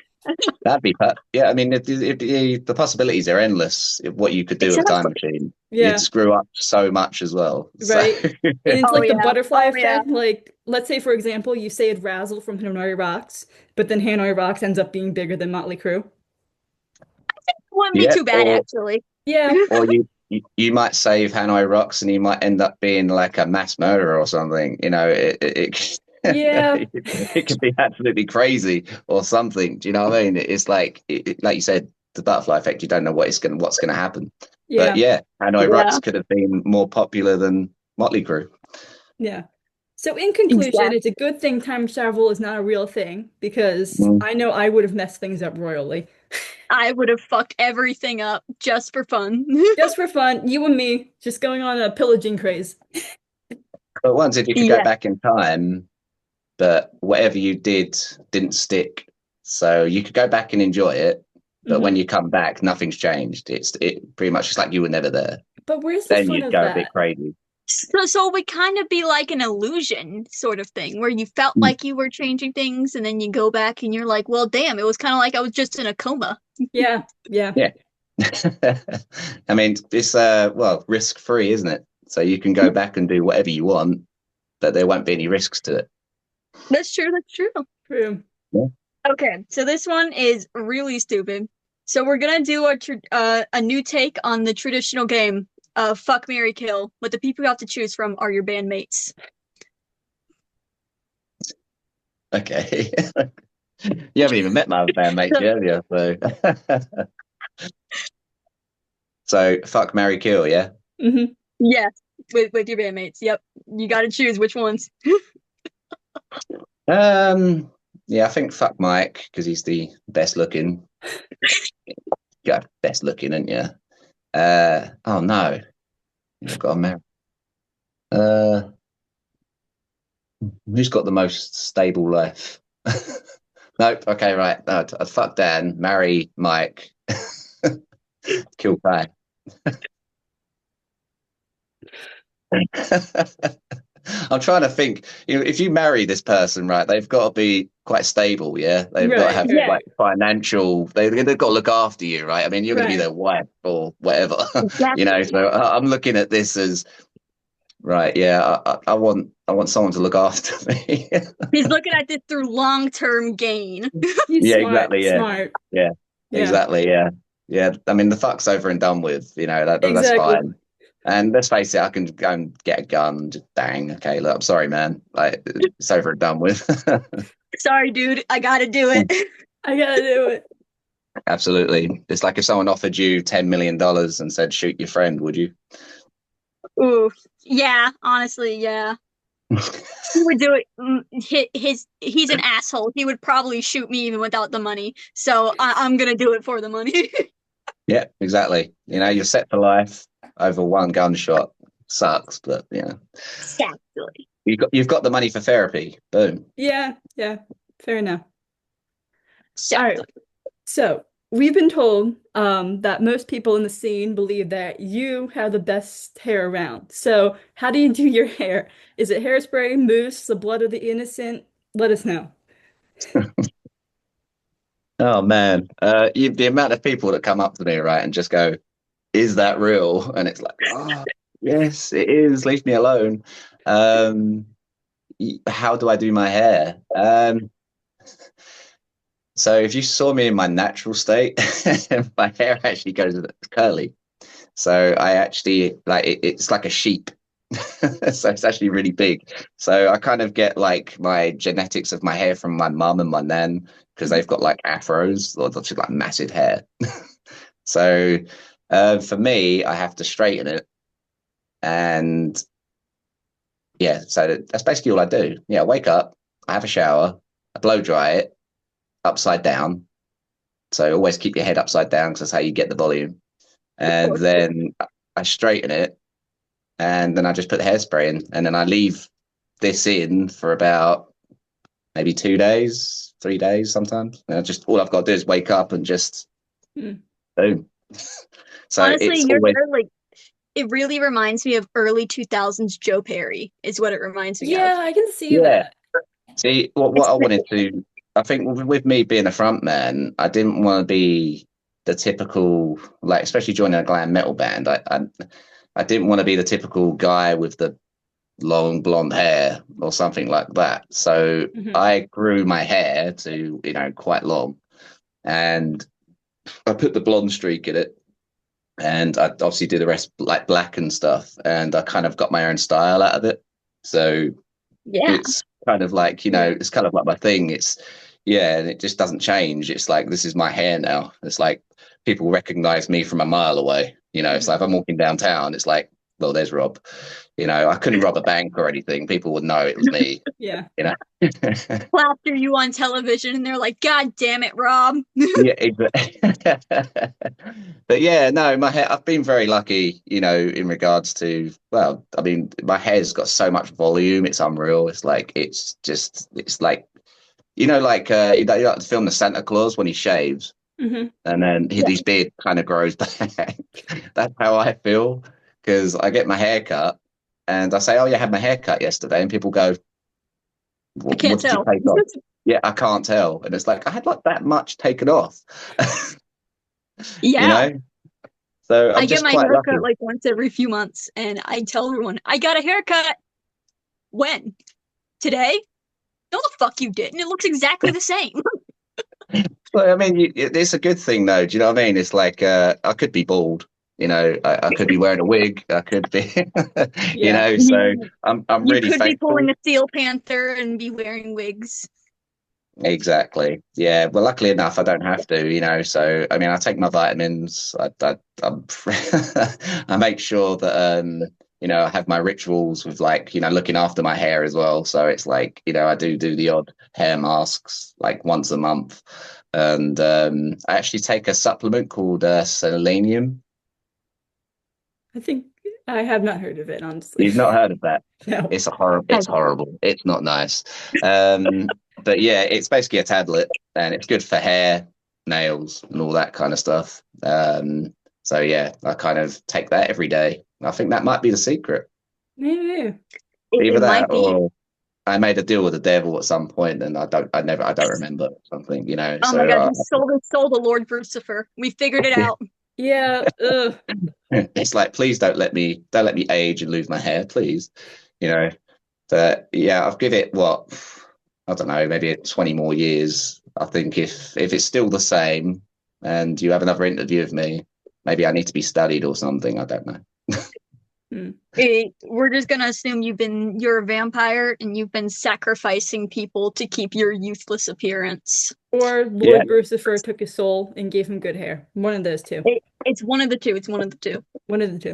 That'd be yeah. I mean, the possibilities are endless. What you could do with a time Exactly. machine, you'd Yeah. screw up so much as well. So Right. And it's Oh like the yeah. butterfly Oh yeah. effect. Like, let's say, for example, you say it Razzle from Hanoi Rocks, but then Hanoi Rocks ends up being bigger than Motley Crue. Wouldn't be yeah, too bad actually. Yeah. or you might save Hanoi Rocks and you might end up being like a mass murderer or something. Yeah. It could be absolutely crazy or something. Do you know what I mean? It's like like you said, the butterfly effect. You don't know what's gonna happen. But Yeah. yeah, Hanoi Yeah. Rocks could have been more popular than Motley Crue. Yeah. So in conclusion, it's a Exactly. good thing time travel is not a real thing because Mm. I know I would have messed things up royally. I would have fucked everything up just for fun. Just for fun, you and me just going on a pillaging craze. But once if you could go Yeah. back in time, but whatever you did didn't stick, so you could go back and enjoy it. But when Mhm. you come back, nothing's changed. It pretty much just like you were never there. But where's the Then fun you'd of go a bit that? crazy. So it would kind of be like an illusion sort of thing where you felt Mm. like you were changing things and then you go back and you're like, well, damn, it was kind of like I was just in a coma. Yeah, yeah. Yeah. I mean, it's well, risk free, isn't it? So you can go back and do whatever you want, but there won't be any risks to it. That's true. That's true. True. Yeah. Okay, so this one is really stupid. So we're gonna do a new take on the traditional game of fuck, marry, kill. But the people you have to choose from are your bandmates. Okay. You haven't even met my bandmates yet, have you? So fuck, marry, kill, yeah. Hmm. Yes, with your bandmates. Yep, you got to choose which ones. Yeah, I think fuck Mike because he's the best looking. Yeah, best looking, isn't you? Oh no, I've got to marry. Uh, who's got the most stable life? Nope. Okay, right. No, I'd fuck Dan, marry Mike, kill Pat. I'm trying to think. If you marry this person, right, they've got to be quite stable. Yeah, they've got to Right, have Yeah, like financial. They've got to look after you, right? I mean, you're going to be right. their wife or whatever, exactly. So I'm looking at this as right. Yeah, I want someone to look after me. He's looking at this through long-term gain. He's Yeah, smart, exactly. Yeah, smart. yeah, Yeah, exactly. Yeah, yeah. I mean, the fuck's over and done with. That's exactly. fine. And let's face it, I can go and get a gun and just bang. Okay, look, I'm sorry, man. Like it's over and done with. Sorry, dude, I gotta do it. I gotta do it. Absolutely. It's like if someone offered you $10 million and said, shoot your friend, would you? Ooh, yeah, honestly, yeah. He would do it. He's an asshole. He would probably shoot me even without the money. So I'm gonna do it for the money. Yeah, exactly. You're set for life over one gunshot. Sucks, but Exactly. you've got the money for therapy. Boom. Yeah, yeah. Fair enough. All right. Exactly. So we've been told that most people in the scene believe that you have the best hair around. So how do you do your hair? Is it hairspray, mousse, the blood of the innocent? Let us know. Oh man, the amount of people that come up to me, right, and just go, "Is that real?" And it's like, "Oh, yes, it is. Leave me alone." Um, how do I do my hair? So if you saw me in my natural state, my hair actually goes curly. So I actually like it's like a sheep. So it's actually really big. So I kind of get like my genetics of my hair from my mum and my nan because they've got like afros or just like massive hair. So for me, I have to straighten it, and yeah, so that's basically all I do. Yeah, I wake up, I have a shower, I blow dry it upside down. So always keep your head upside down because that's how you get the volume. And then I straighten it, and then I just put the hairspray in, and then I leave this in for about maybe 2 days, 3 days sometimes. And all I've got to do is wake up and just Hmm. boom. So Honestly, it's your always hair like it really reminds me of early 2000s Joe Perry, is what it reminds me of. Yeah, I can see yeah. that. See what I wanted to. I think with me being a front man, I didn't want to be the typical like, especially joining a glam metal band. I didn't want to be the typical guy with the long blonde hair or something like that. So Mhm. I grew my hair to, quite long, and I put the blonde streak in it, and I obviously do the rest like black and stuff, and I kind of got my own style out of it. So Yeah. it's kind of like, Yeah. it's kind of like my thing. Yeah, and it just doesn't change. It's like, this is my hair now. It's like people recognize me from a mile away. It's like if I'm walking downtown, it's like, well, there's Rob. I couldn't rob a bank or anything. People would know it was me. Yeah. Plaster you on television and they're like, God damn it, Rob. Yeah, exactly. But yeah, no, my hair, I've been very lucky, in regards to, well, I mean, my hair's got so much volume, it's unreal. It's like, it's like, like the film The Santa Claus when he shaves. Hmm. and then his beard kind of grows back. That's how I feel because I get my hair cut and I say, "Oh, yeah, I had my hair cut yesterday," and people go, I What can't did you tell. take off?" Yeah, I can't tell, and it's like I had like that much taken off, you Yeah. know. So I'm I get just my quite haircut lucky. like once every few months, and I tell everyone, I got a haircut. When? Today? No, the fuck you didn't. It looks exactly the same. Well, I mean, it's a good thing, though. Do you know what I mean? It's like I could be bald. I could be wearing a wig. I could be, Yeah. So You, I'm you really could be pulling thankful. a Steel Panther and be wearing wigs. Exactly. Yeah. Well, luckily enough, I don't have to. So I mean, I take my vitamins. I make sure that I have my rituals with like looking after my hair as well. So it's like I do the odd hair masks like once a month, and I actually take a supplement called selenium. I think I have not heard of it, honestly. You've not heard of that? No. It's a horrible. It's horrible. It's not nice. But yeah, it's basically a tablet, and it's good for hair, nails, and all that kind of stuff. So yeah, I kind of take that every day. I think that might be the secret. Maybe. Either It might that, be. or I made a deal with the devil at some point, and I don't remember something. Oh my So God, he sold the Lord Lucifer. We figured it out. Yeah. Ugh. it's like, please don't let me age and lose my hair, please. You know. But yeah, I'll give it what I don't know, maybe 20 more years. I think if it's still the same and you have another interview with me, maybe I need to be studied or something. I don't know. Hmm. We're just gonna assume you're a vampire and you've been sacrificing people to keep your youthless appearance. Or Yeah, Lord Lucifer took his soul and gave him good hair. One of those two. It's one of the two. It's one of the two. One of the two.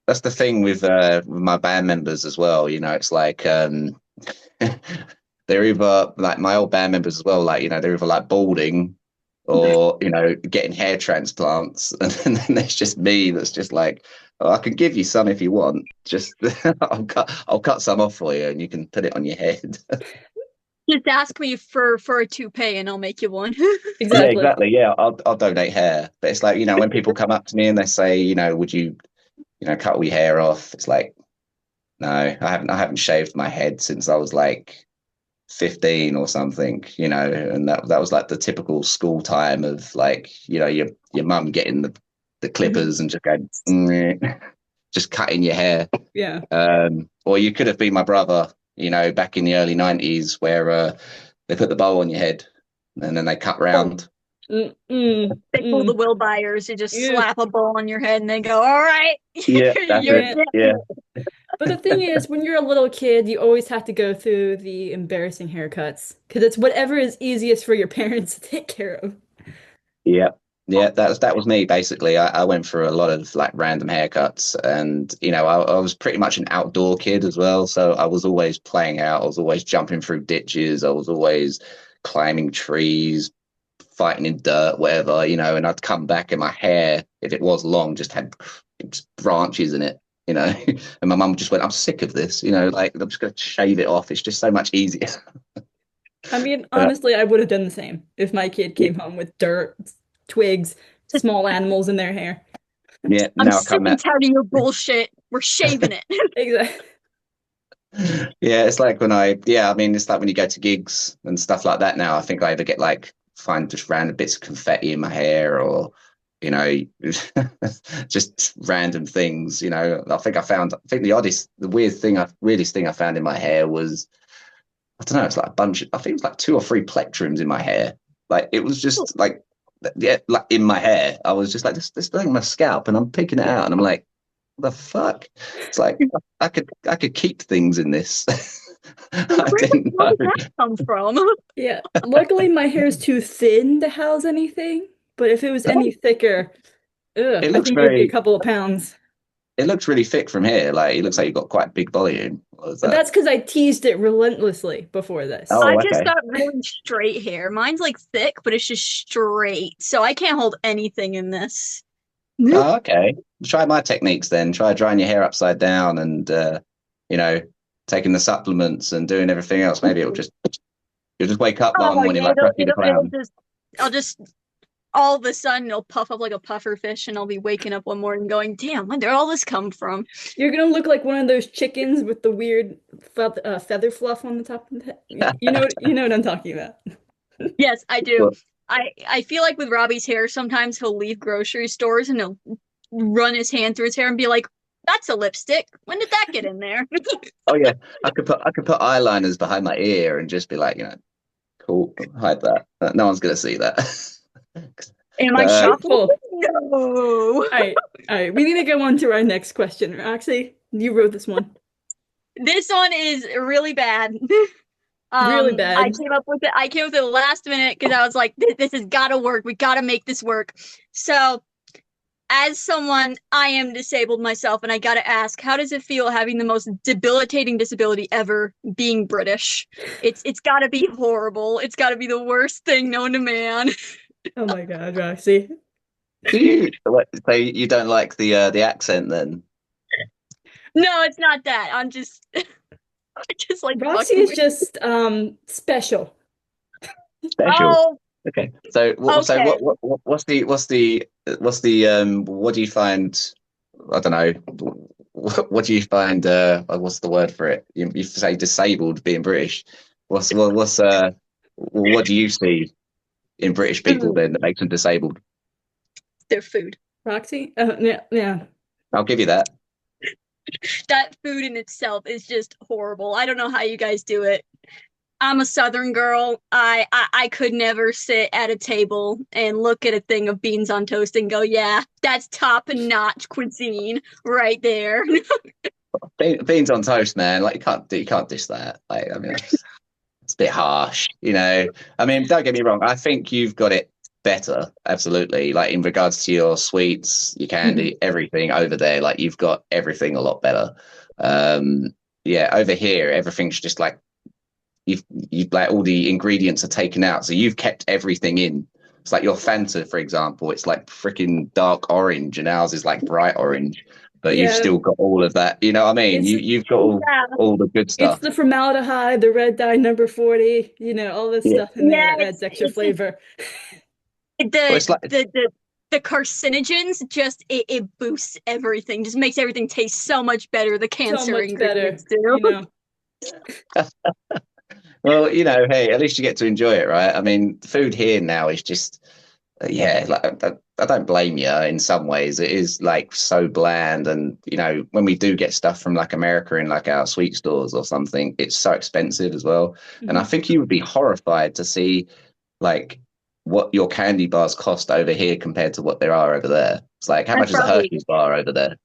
that's the thing with my band members as well. It's like they're either like my old band members as well, like they're either like balding or getting hair transplants, and then there's just me that's just like, oh, I can give you some if you want. Just I'll cut some off for you, and you can put it on your head. Just ask me for a toupee and I'll make you one. Yeah, Exactly. exactly. Yeah, I'll donate hair, but it's like when people come up to me and they say, would you cut all your hair off? It's like, no, I haven't shaved my head since I was like 15 or something, and that was like the typical school time of like, your mum getting the Mhm. clippers and just going, "Mm," just cutting your hair. Yeah. Or you could have been my brother, back in the early 90s where they put the bow on your head and then they cut round. Mm, mm, They pull the mm. Will Byers. You just Yeah. slap a ball on your head and they go, "All right, Yeah, that's you're it. Yeah. Yeah. But the thing is, when you're a little kid, you always have to go through the embarrassing haircuts because it's whatever is easiest for your parents to take care of. Yeah. Yeah, that was me basically. I went through a lot of like random haircuts, and I was pretty much an outdoor kid as well. So I was always playing out. I was always jumping through ditches. I was always climbing trees, fighting in dirt, whatever. And I'd come back and my hair, if it was long, just had just branches in it. And my mum just went, "I'm sick of this. Like I'm just going to shave it off. It's just so much easier." I mean, But honestly, I would have done the same if my kid came home with dirt, twigs, small animals in their hair. yeah, I'm now I sick come and out. tired of your bullshit. We're shaving it." Exactly. Yeah, it's like I mean, it's like when you go to gigs and stuff like that now. I think I either find just random bits of confetti in my hair or, you know, just random things. The weirdest thing I found in my hair was, I don't know, it's like a bunch I think it was like two or three plectrums in my hair. Like it was just like, yeah, like in my hair. I was just like, this thing in my scalp and I'm picking it out and I'm like, the fuck? It's like I could keep things in this. I Where the didn't hell know. did that come from? Yeah. Luckily, my hair is too thin to house anything, but if it was any thicker, ugh, It I looks think it would be a very couple of pounds. it looks really thick from here. Like it looks like you've got quite big volume. What is But that? that's because I teased it relentlessly before this. I Oh, just okay. got really straight hair. Mine's like thick, but it's just straight. So I can't hold anything in this. Oh, okay. Try my techniques then. Try drying your hair upside down and you know, taking the supplements and doing everything else. Maybe you'll just wake up one Oh morning yeah, like Rusty the it'll Clown. just I'll just all of a sudden it'll puff up like a puffer fish, and I'll be waking up one morning going, "Damn, where did all this come from?" You're gonna look like one of those chickens with the weird feather fluff on the top of the head. You know what I'm talking about. Yes, I do. Well, I feel like with Robbie's hair, sometimes he'll leave grocery stores and he'll run his hand through his hair and be like, "That's a lipstick. When did that get in there?" oh yeah, I could put eyeliners behind my ear and just be like, cool, hide that. No one's gonna see that. Am I But shoplifting? Cool. No. All right. We need to go on to our next question. Actually, you wrote this one. This one is really bad. Really I bad. came up with it. I came up with it last minute because I was like, this has got to work. We got to make this work." So, as someone, I am disabled myself, and I got to ask, how does it feel having the most debilitating disability ever, being British? It's got to be horrible. It's got to be the worst thing known to man. Oh my God, Roxy. do you so you don't like the accent then? No, it's not that. I'm just, I just like Roxy fucking is with. just special. Special. Oh, Okay. So okay. what do you find? I don't know. What do you find? What's the word for it? You say disabled being British. What do you see in British people then that makes them disabled? Their food. Roxy? Yeah, yeah. I'll give you that. That food in itself is just horrible. I don't know how you guys do it. I'm a Southern girl. I could never sit at a table and look at a thing of beans on toast and go, "Yeah, that's top-notch cuisine right there." Beans on toast, man. Like you can't dish that. Like I mean, it's a bit harsh, I mean, don't get me wrong. I think you've got it better, absolutely. Like in regards to your sweets, your Mhm. candy, everything over there, like you've got everything a lot better. Yeah, over here, everything's just like you've like all the ingredients are taken out, so you've kept everything in. It's like your Fanta, for example, it's like freaking dark orange, and ours is like bright orange, but you've Yeah, still got all of that. You know what I mean? it's You've got Yeah. all the good it's stuff. the formaldehyde, the red dye number 40, all this Yeah. stuff in there Yeah, that adds extra flavor. Well, the it's like the the the carcinogens just it boosts everything, just makes everything taste so much better. The So cancer much better, ingredients do. well, hey, at least you get to enjoy it, right? I mean, food here now is just, yeah, like I don't blame you in some ways. It is like so bland, and when we do get stuff from like America in like our sweet stores or something, it's so expensive as well. And I Mhm. think you would be horrified to see like what your candy bars cost over here compared to what there are over there. It's like how That's much is a probably Hershey's bar over there?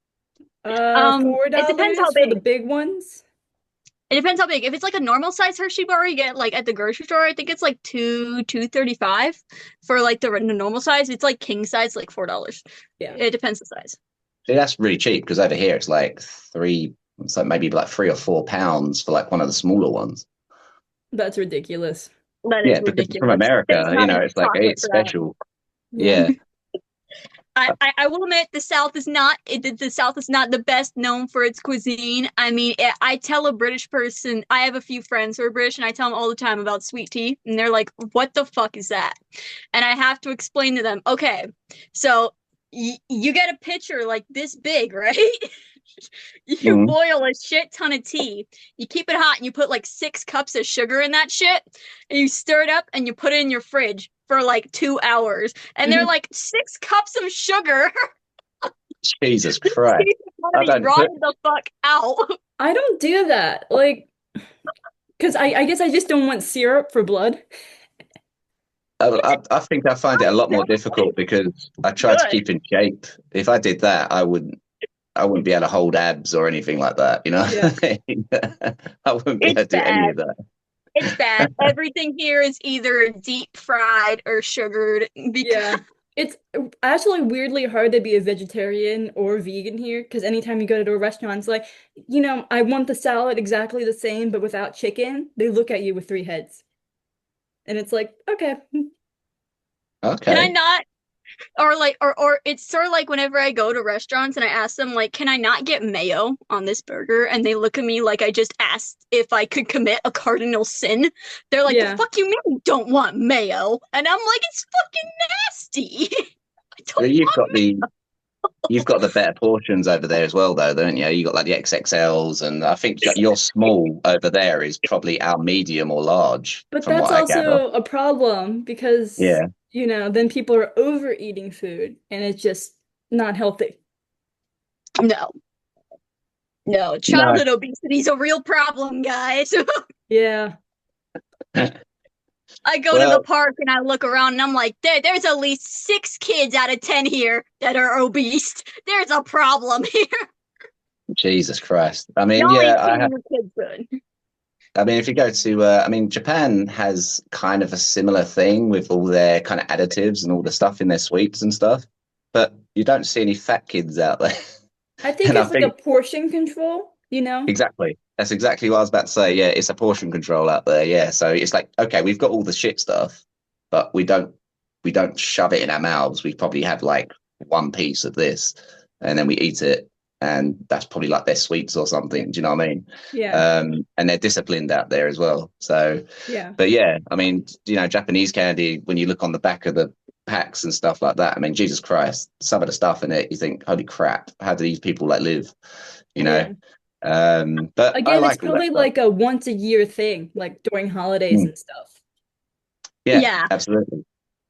Four it depends how dollars for the big. big ones. It depends how big. If it's like a normal size Hershey bar you get like at the grocery store, I think it's like 2.35 for like the normal size. It's like king size, like $4. Yeah, It depends the size. See, that's really cheap because over here it's like it's like maybe like £3 or £4 for like one of the smaller ones. that's ridiculous. That is Yeah, because it's from ridiculous. There's America, not enough it's like, hey, chocolate it's for that. special. Yeah. Yeah. I will admit the South is not the South is not the best known for its cuisine. I mean, I tell a British person, I have a few friends who are British, and I tell them all the time about sweet tea, and they're like, "What the fuck is that?" And I have to explain to them, okay, so you get a pitcher like this big, right? You Mm. boil a shit ton of tea. You keep it hot and you put like 6 cups of sugar in that shit. And you stir it up and you put it in your fridge for like 2 hours. And they're Mhm. like 6 cups of sugar. Jesus This Christ. teeth is gonna I be don't put rotted the fuck out. I don't do that. Like, because I guess I just don't want syrup for blood. I think I find it a lot more difficult because I try to Good. keep in shape. If I did that, I wouldn't be able to hold abs or anything like that, you know? Yeah. I wouldn't be able It's to do any bad. of that. It's bad. Everything here is either deep fried or sugared because Yeah. It's actually weirdly hard to be a vegetarian or vegan here because anytime you go to a restaurant, it's like, I want the salad exactly the same, but without chicken. They look at you with three heads. And it's like, okay. can I Okay. not Or it's sort of like whenever I go to restaurants and I ask them like, can I not get mayo on this burger? And they look at me like I just asked if I could commit a cardinal sin. They're like, the Yeah. fuck you mean you don't want mayo? And I'm like, it's fucking nasty. I But don't want you've got the better portions over there as well, though, don't you? You got like the XXLs, and I think that your small over there is probably our medium or large, But from that's what I gather. also a problem because, Yeah. then people are overeating food and it's just not healthy. No. No, No. childhood obesity is a real problem, guys. Yeah. I go to the park and I look around and I'm like, there's at least 6 kids out of 10 here that are obese. There's a problem here. Jesus Christ. I mean, Y'all ain't yeah, feeding your kids good. I mean, if you go to, I mean, Japan has kind of a similar thing with all their kind of additives and all the stuff in their sweets and stuff, but you don't see any fat kids out there. I think And I it's like a think portion control, exactly. That's exactly what I was about to say. Yeah, it's a portion control out there. Yeah, so it's like, okay, we've got all the shit stuff, but we don't shove it in our mouths. We probably have like one piece of this, and then we eat it, and that's probably like their sweets or something. Do you know what I mean? Yeah. And they're disciplined out there as well. So, Yeah. but yeah, I mean, Japanese candy, when you look on the back of the packs and stuff like that, I mean, Jesus Christ, some of the stuff in it, you think, holy crap, how do these people like live? You know? Yeah. But I Again, it's like all that probably stuff. like a once a year thing, like during holidays Mm. and stuff. Yeah, Yeah. absolutely.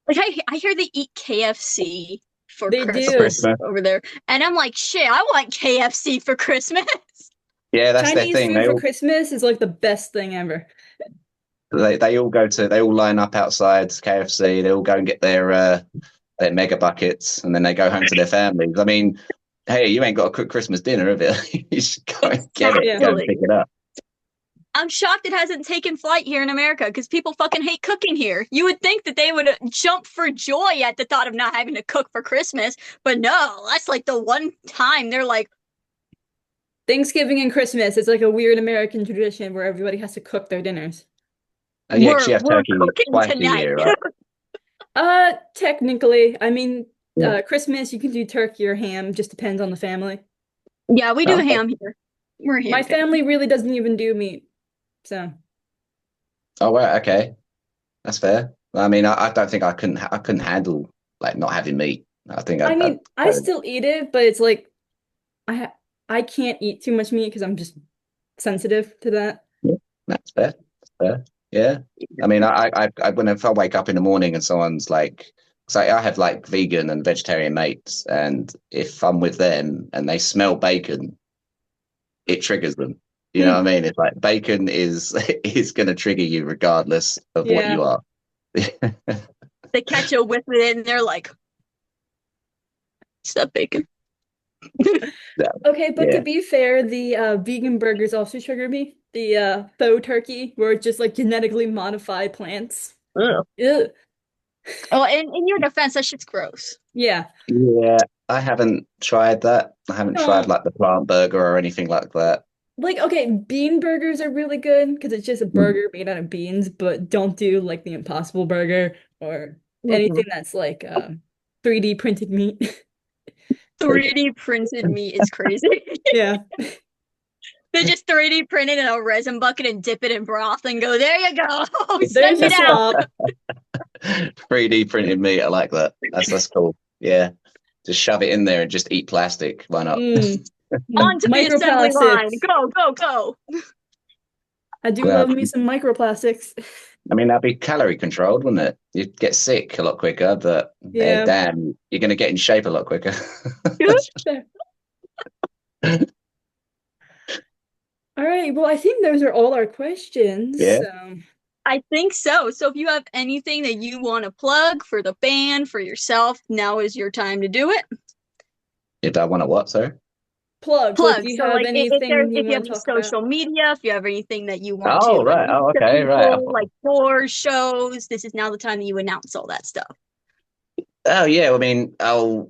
Like I hear they eat KFC for They Christmas do. Christmas. over there. And I'm like, shit, I want KFC for Christmas. Yeah, that's their Chinese thing. food for Christmas is like the best thing ever. They all line up outside KFC. They all go and get their mega buckets, and then they go home to their families. I mean, hey, you ain't got to cook Christmas dinner, have you? You should go and get it, go and Exactly. pick it up. I'm shocked it hasn't taken flight here in America because people fucking hate cooking here. You would think that they would jump for joy at the thought of not having to cook for Christmas, but no, that's like the one time they're like, Thanksgiving and Christmas is like a weird American tradition where everybody has to cook their dinners. And you actually have we're turkey cooking twice a tonight. year, right? Technically, I mean, Yeah. Christmas you can do turkey or ham, just depends on the family. Yeah, we do Okay. ham here. We're ham. My family really doesn't even do meat, so. Oh, right, okay, that's fair. I mean, I don't think I couldn't handle like not having meat. I think I mean, I still eat it, but it's like I can't eat too much meat because I'm just sensitive to that. That's fair. That's fair. Yeah. I mean, if I wake up in the morning and someone's like, so I have like vegan and vegetarian mates, and if I'm with them and they smell bacon, it triggers them. You know what I mean? It's like bacon is going to trigger you regardless of what Yeah. you are. They catch a whiff of it and they're like, it's that bacon. Okay, but Yeah. to be fair, the vegan burgers also trigger me. The faux turkey, where it's just like genetically modified plants. Ugh. Ew. Oh, and in your defense, that shit's gross. Yeah. Yeah. I haven't tried that. I haven't No. tried like the plant burger or anything like that. Like, okay, bean burgers are really good because it's just a burger made out of beans, but don't do like the Impossible Burger or anything that's like 3D printed meat. 3D printed meat is crazy. Yeah. They just 3D print it in a resin bucket and dip it in broth and go, there you go. There's Send your it out. swap. 3D printed meat. I like that. That's cool. Yeah. Just shove it in there and just eat plastic. Why not? Onto the assembly line. Microplastics. Go, go, go. I do Well, love me some microplastics. I mean, that'd be calorie controlled, wouldn't it? You'd get sick a lot quicker, but Yeah. damn, you're going to get in shape a lot quicker. All right, well, I think those are all our questions. Yeah. So. I think so. So if you have anything that you want to plug for the band, for yourself, now is your time to do it. If I want to what, sir? Plug. Plug. Do you So have like anything if you want have to talk social about? media, if you have anything that you want Oh, to right. announce Oh, to okay, right. people, like tours, shows, this is now the time that you announce all that stuff. Oh, yeah. I mean, I'll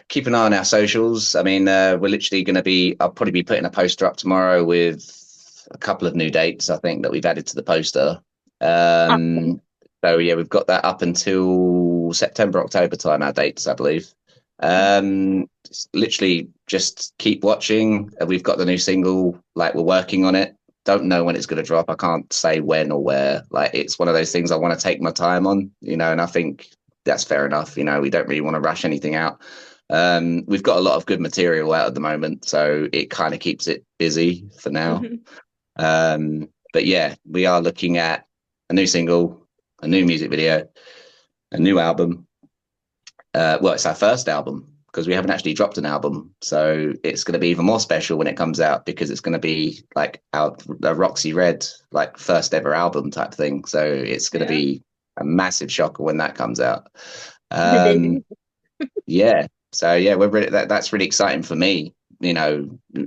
keep an eye on our socials. I mean, we're literally going to I'll probably be putting a poster up tomorrow with a couple of new dates, I think, that we've added to the poster. So, yeah, we've got that up until till September, October time, our dates, I believe. Literally just keep watching. We've got the new single, like we're working on it. Don't know when it's going to drop. I can't say when or where. Like it's one of those things I want to take my time on, and I think that's fair enough. We don't really want to rush anything out. We've got a lot of good material out at the moment, so it kind of keeps it busy for now. But yeah, we are looking at a new single, a new music video, a new album. Well, it's our first album because we haven't actually dropped an album. So it's going to be even more special when it comes out because it's going to be like our Röxxi Red, like first ever album type thing. So it's going to be a massive shocker when that comes out. Yeah. So yeah, we're really, that's really exciting for me.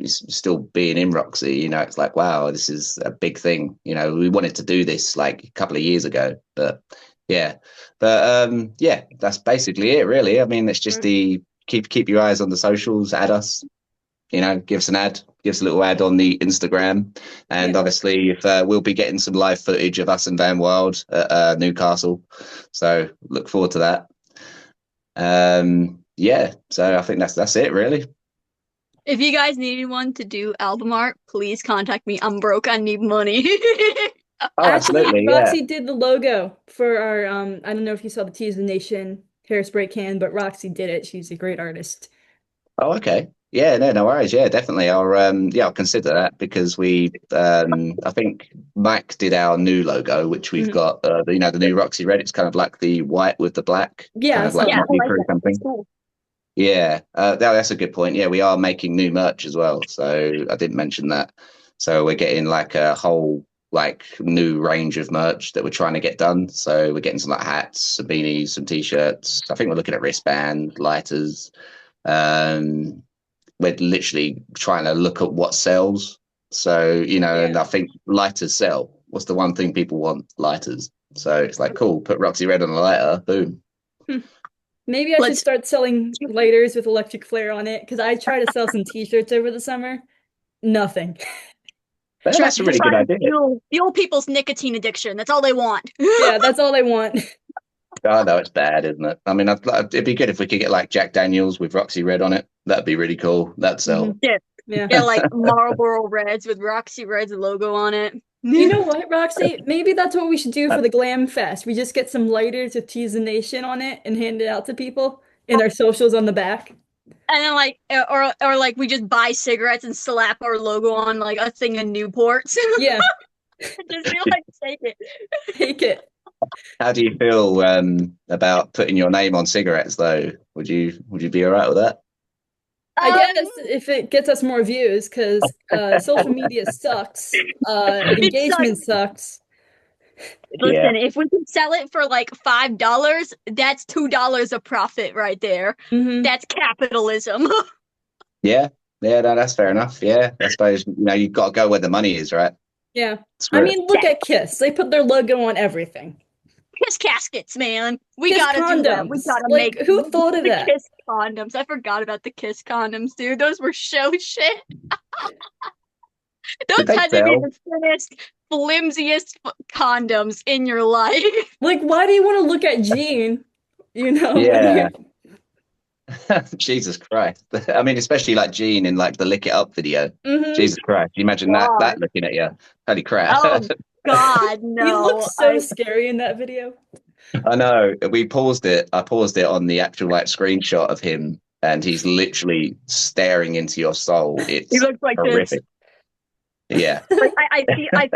Still being in Röxxi, it's like, wow, this is a big thing. We wanted to do this like a couple of years ago, but yeah. But yeah, that's basically it, really. I mean, it's just the keep your eyes on the socials, add us, give us a little ad on the Instagram. And obviously if we'll be getting some live footage of us and Van Wild at Newcastle. So look forward to that. Yeah, so I think that's it, really. If you guys need anyone to do album art, please contact me. I'm broke. I need money. Oh, absolutely. Roxxi did the logo for our I don't know if you saw the Tease the Nation hairspray can, but Roxxi did it. She's a great artist. Oh, okay. Yeah, no worries. Yeah, definitely. I'll consider that because I think Mike did our new logo, which we've got the new Röxxi Red. It's kind of like the white with the black. Yeah, kind of like something. Cool. Yeah, that's a good point. Yeah, we are making new merch as well. So I didn't mention that. So we're getting like a whole new range of merch that we're trying to get done. So we're getting some hats, some beanies, some t-shirts. I think we're looking at wristband, lighters. We're literally trying to look at what sells. So, and I think lighters sell. What's the one thing people want? Lighters. So it's like, cool, put Röxxi Red on a lighter, boom. Maybe I should start selling lighters with electric flare on it because I tried to sell some t-shirts over the summer. Nothing. That's a really good idea. Fuel people's nicotine addiction. That's all they want. Yeah, that's all they want. Oh, no, it's bad, isn't it? I mean, it'd be good if we could get like Jack Daniels with Röxxi Red on it. That'd be really cool. That'd sell. Yeah, like Marlboro Reds with Röxxi Red's logo on it. You know what, Roxxi? Maybe that's what we should do for the Glam Fest. We just get some lighters with Tease the Nation on it and hand it out to people and our socials on the back. And then or we just buy cigarettes and slap our logo on like a thing of Newports. Yeah. Just be like, take it. Take it. How do you feel about putting your name on cigarettes, though? Would you be all right with that? I guess if it gets us more views, because social media sucks, engagement sucks. Listen, if we can sell it for like $5, that's $2 of profit right there. That's capitalism. Yeah, no, that's fair enough. Yeah, I suppose you've got to go where the money is, right? Yeah, I mean, look at Kiss. They put their logo on everything. Kiss caskets, man. We Kiss gotta condoms. do that. We gotta make. Who thought of the that? Kiss condoms. I forgot about the Kiss condoms, dude. Those were show shit. Those had to be the thinnest, flimsiest condoms in your life. Like, why do you want to look at Gene? Yeah. Jesus Christ. I mean, especially like Gene in like the Lick It Up video. Jesus Christ. You imagine that looking at you. Holy crap. Oh, God, no. He looks so scary in that video. I know. We paused it. I paused it on the actual screenshot of him, and he's literally staring into your soul. He looks like horrific. Yeah. I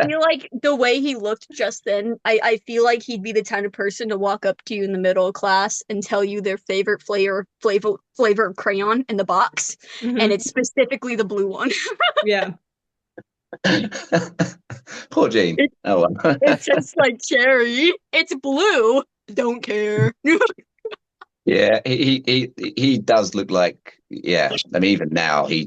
feel like the way he looked just then, I feel like he'd be the kind of person to walk up to you in the middle of class and tell you their favorite flavor of crayon in the box, and it's specifically the blue one. Yeah. Poor Gene. It's just like cherry. It's blue. Don't care. Yeah, he does look like, I mean, even now he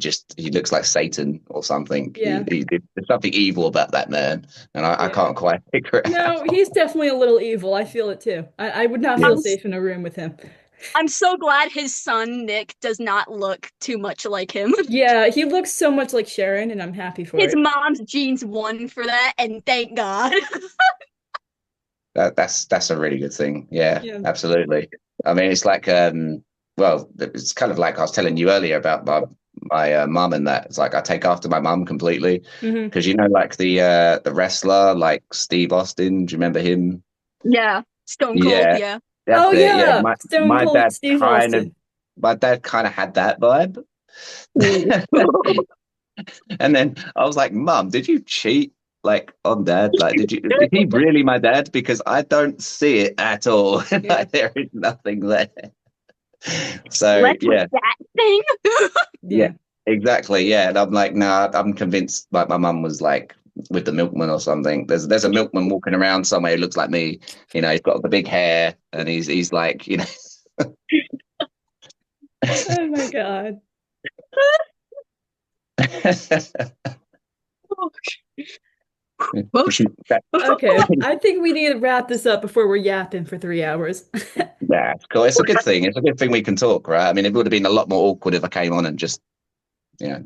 looks like Satan or something. Yeah. There's something evil about that man, and I can't quite figure it out. No, he's definitely a little evil. I feel it too. I would not feel safe in a room with him. I'm so glad his son Nick does not look too much like him. Yeah, he looks so much like Sharon, and I'm happy for it. His mom's genes won for that, and thank God. That's a really good thing. Yeah, absolutely. I mean, it's like well, it's kind of like I was telling you earlier about my mum and that. It's like I take after my mum completely Hmm. because you know, like the wrestler, like Steve Austin. Do you remember him? Yeah, Stone Cold, Yeah, yeah. that's Oh it. Yeah, yeah, Stone my Cold dad Steve kind of Austin. my dad kind of had that vibe. Ooh. And then I was like, Mum, did you cheat like on dad? Like, is he really my dad? Because I don't see it at all. Yeah, Like, there is nothing there. So, Let's with yeah, that thing. yeah, yeah. exactly. Yeah. And I'm like, nah, I'm convinced like my mum was like with the milkman or something. There's a milkman walking around somewhere who looks like me. You know, he's got the big hair and he's like, you know, Oh my God. Well, Okay, I think we need to wrap this up before we're yapping for 3 hours. yeah, it's cool. It's a good thing. It's a good thing we can talk, right? I mean, it would have been a lot more awkward if I came on and just, you know,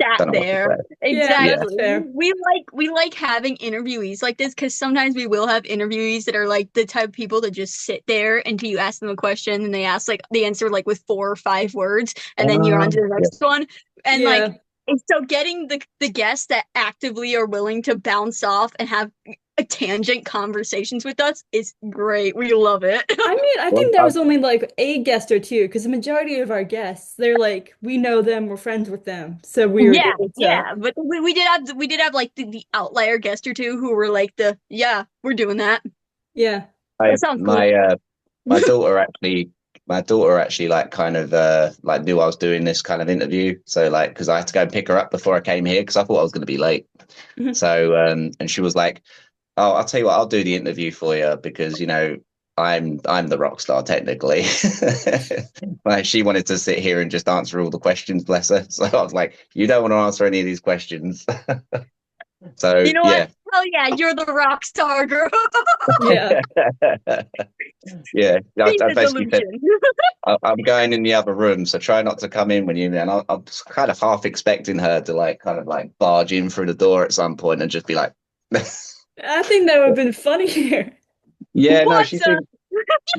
sat don't know what to there. say. Yeah, Yeah. that's Exactly. fair. We like having interviewees like this because sometimes we will have interviewees that are like the type of people that just sit there until you ask them a question and they ask like they answer like with 4 or 5 words and then you're on to the Yeah. next one. And like Yeah. and so getting the guests that actively are willing to bounce off and have a tangent conversations with us is great. We love it. I mean, I Well, think there was only like a guest or two because the majority of our guests, they're like, we know them, we're friends with them. So we were Yeah, able to, yeah, but we did have like the outlier guest or two who were like the yeah, we're doing that. yeah. That sounds cool. my daughter actually like kind of like knew I was doing this kind of interview. So like because I had to go and pick her up before I came here because I thought I was going to be late. Mhm. So and she was like, "Oh, I'll tell you what, I'll do the interview for you because you know I'm the rock star technically." Like she wanted to sit here and just answer all the questions, bless her. So I was like, "You don't want to answer any of these questions." So You know what? yeah. Hell yeah, you're the rock star girl. Yeah. Yeah, Be I the basically said delusion. I'm going in the other room, so try not to come in when you're in. And I'm just kind of half expecting her to like kind of like barge in through the door at some point and just be like, I think that would have been funnier. "Yeah, no, What's up?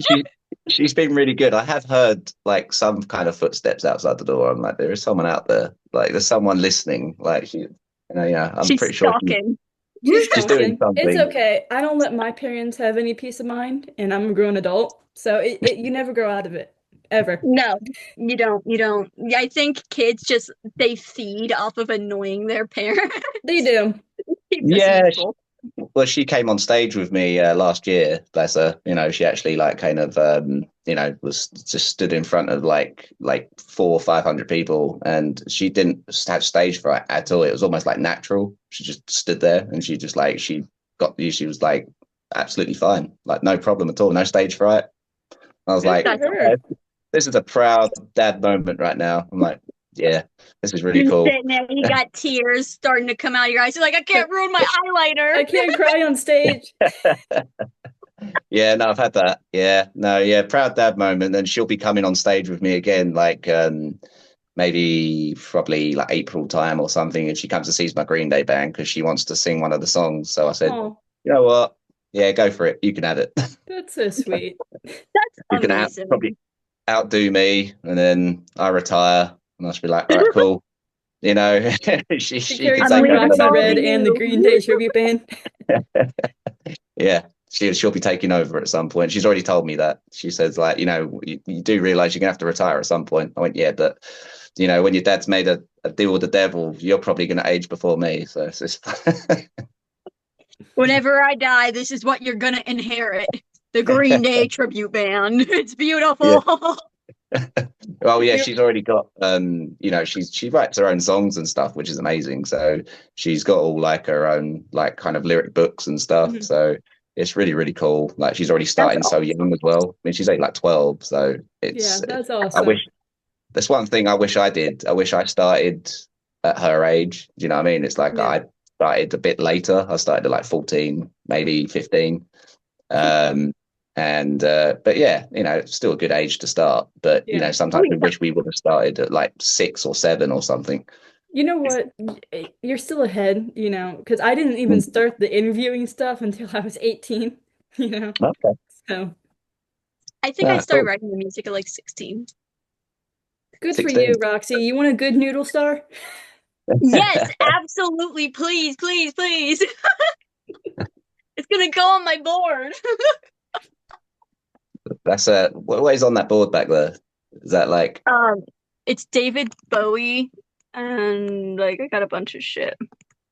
she she's been really good. I have heard like some kind of footsteps outside the door. I'm like, there is someone out there. Like, there's someone listening. Like, she, you know, yeah, I'm She's pretty sure stalking. She's she's doing talking. It's something. okay. I don't let my parents have any peace of mind, and I'm a grown adult. So you never grow out of it, ever. No, you don't. You don't. Yeah, I think kids just they feed off of annoying their parents. They do. Keep us Yeah, youthful. well, she came on stage with me last year, bless her. You know, she actually like kind of you know, was just stood in front of like 400 or 500 people, and she didn't have stage fright at all. It was almost like natural. She just stood there, and she just like she was like absolutely fine, like no problem at all, no stage fright. I was Good like, for That's her. okay, this is a proud dad moment right now. I'm like, yeah, this is really You're cool. sitting there, you got tears starting to come out of your eyes. You're like, I can't ruin my eyeliner. I can't cry on stage. Yeah, no, I've had that. Yeah, no, yeah, proud dad moment. And she'll be coming on stage with me again, like maybe probably like April time or something. And she comes to see my Green Day band because she wants to sing one of the songs. So I said, Oh, you know what? Yeah, go for it. You can have it. that's so sweet. That's You can probably amazing. outdo me, and then I retire, and I'll just be like, all right, cool. You know, She she can carries I'm take on over the leaving it Röxxi all to Red management. and the you. Green Day tribute band. Yeah, she'll be taking over at some point. She's already told me that. She says like, you know, you do realize you're gonna have to retire at some point. I went, yeah, but you know, when your dad's made a deal with the devil, you're probably gonna age before me. So it's just Whenever I die, this is what you're gonna inherit. The Green Day tribute band. It's yeah. beautiful. Well, yeah, You- she's already got you know, she writes her own songs and stuff, which is amazing. So she's got all like her own like kind of lyric books and stuff. Mhm. So it's really, really cool. Like she's already That's starting so awesome. young as well. I mean, she's only like 12, so Yeah, it's that's I wish awesome. that's one thing I wish I did. I wish I started at her age. Do you know what I mean? It's like Yeah. I started a bit later. I started at like 14, maybe 15. Um, and but yeah, you know, it's still a good age to start. But you Yeah. know, Oh sometimes we yeah. wish we would have started at like 6 or 7 or something. You know what? You're still ahead, because I didn't even Mm. start the interviewing stuff until I was 18, you know. Okay. So, I think I started Cool. writing the music at like 16. Good for 16. you, Roxy. You want a good noodle star? Yes, absolutely. Please, please, please. It's gonna go on my board. That's what is on that board back there? Is that like It's David Bowie, and like I got a bunch of shit.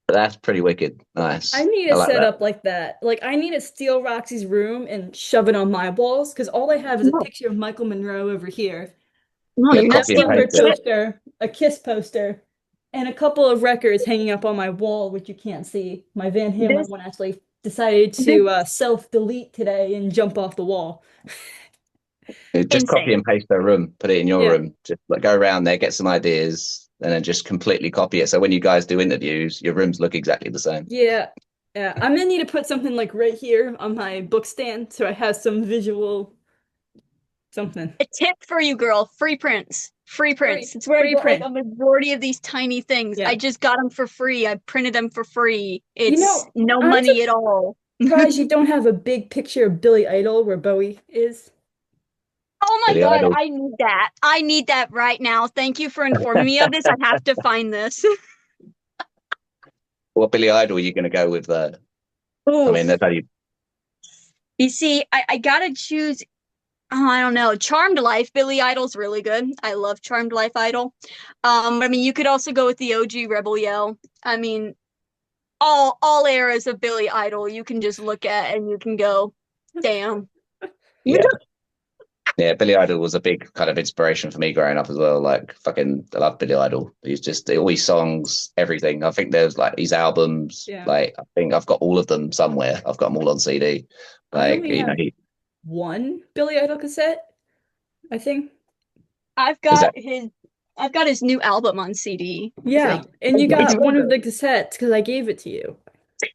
that's pretty wicked. Nice. I need I a like that. setup like that. Like, I need to steal Roxy's room and shove it on my walls because all I have is a No, picture of Michael Monroe over here, no, Yeah, you're a not copy and stealing Tumblr paste my it. shit. poster, a Kiss poster, and a couple of records hanging up on my wall, which you can't see. My Van Halen This, one actually decided this to self-delete today and jump off the wall. Just copy insane. and paste their room, put it in your Yeah, room. Just like go around there, get some ideas, and then just completely copy it. So when you guys do interviews, your rooms look exactly the same. yeah, yeah. I'm gonna need to put something like right here on my book stand so I have some visual something. A tip for you, girl. Free prints. Free prints. Free, It's where I free get like print. a majority of these tiny things. I Yeah. just got them for free. I printed them for free. You It's know, no I'm money at all. surprised you don't have a big picture of Billy Idol where Bowie is. Oh my Billy God, Idol. I need that. I need that right now. Thank you for informing me of this. I have to find this. What Billy Idol are you going to go with there? I mean, Oof. that's how you. You see, I gotta choose. Oh, I don't know. Charmed Life, Billy Idol's really good. I love Charmed Life Idol. I mean, you could also go with the OG Rebel Yell. I mean, all eras of Billy Idol you can just look at and you can go, damn. Yeah, yeah. Billy Idol was a big kind of inspiration for me growing up as well. Like, fucking, I love Billy Idol. He's just all his songs, everything. I think there's like his albums. Yeah. Like, I think I've got all of them somewhere. I've got them all on CD. I Like, only you know, have one Billy Idol cassette, I think. I've is got that his new album on CD. Yeah, and you It's got really one of good. the cassettes because I gave it to you.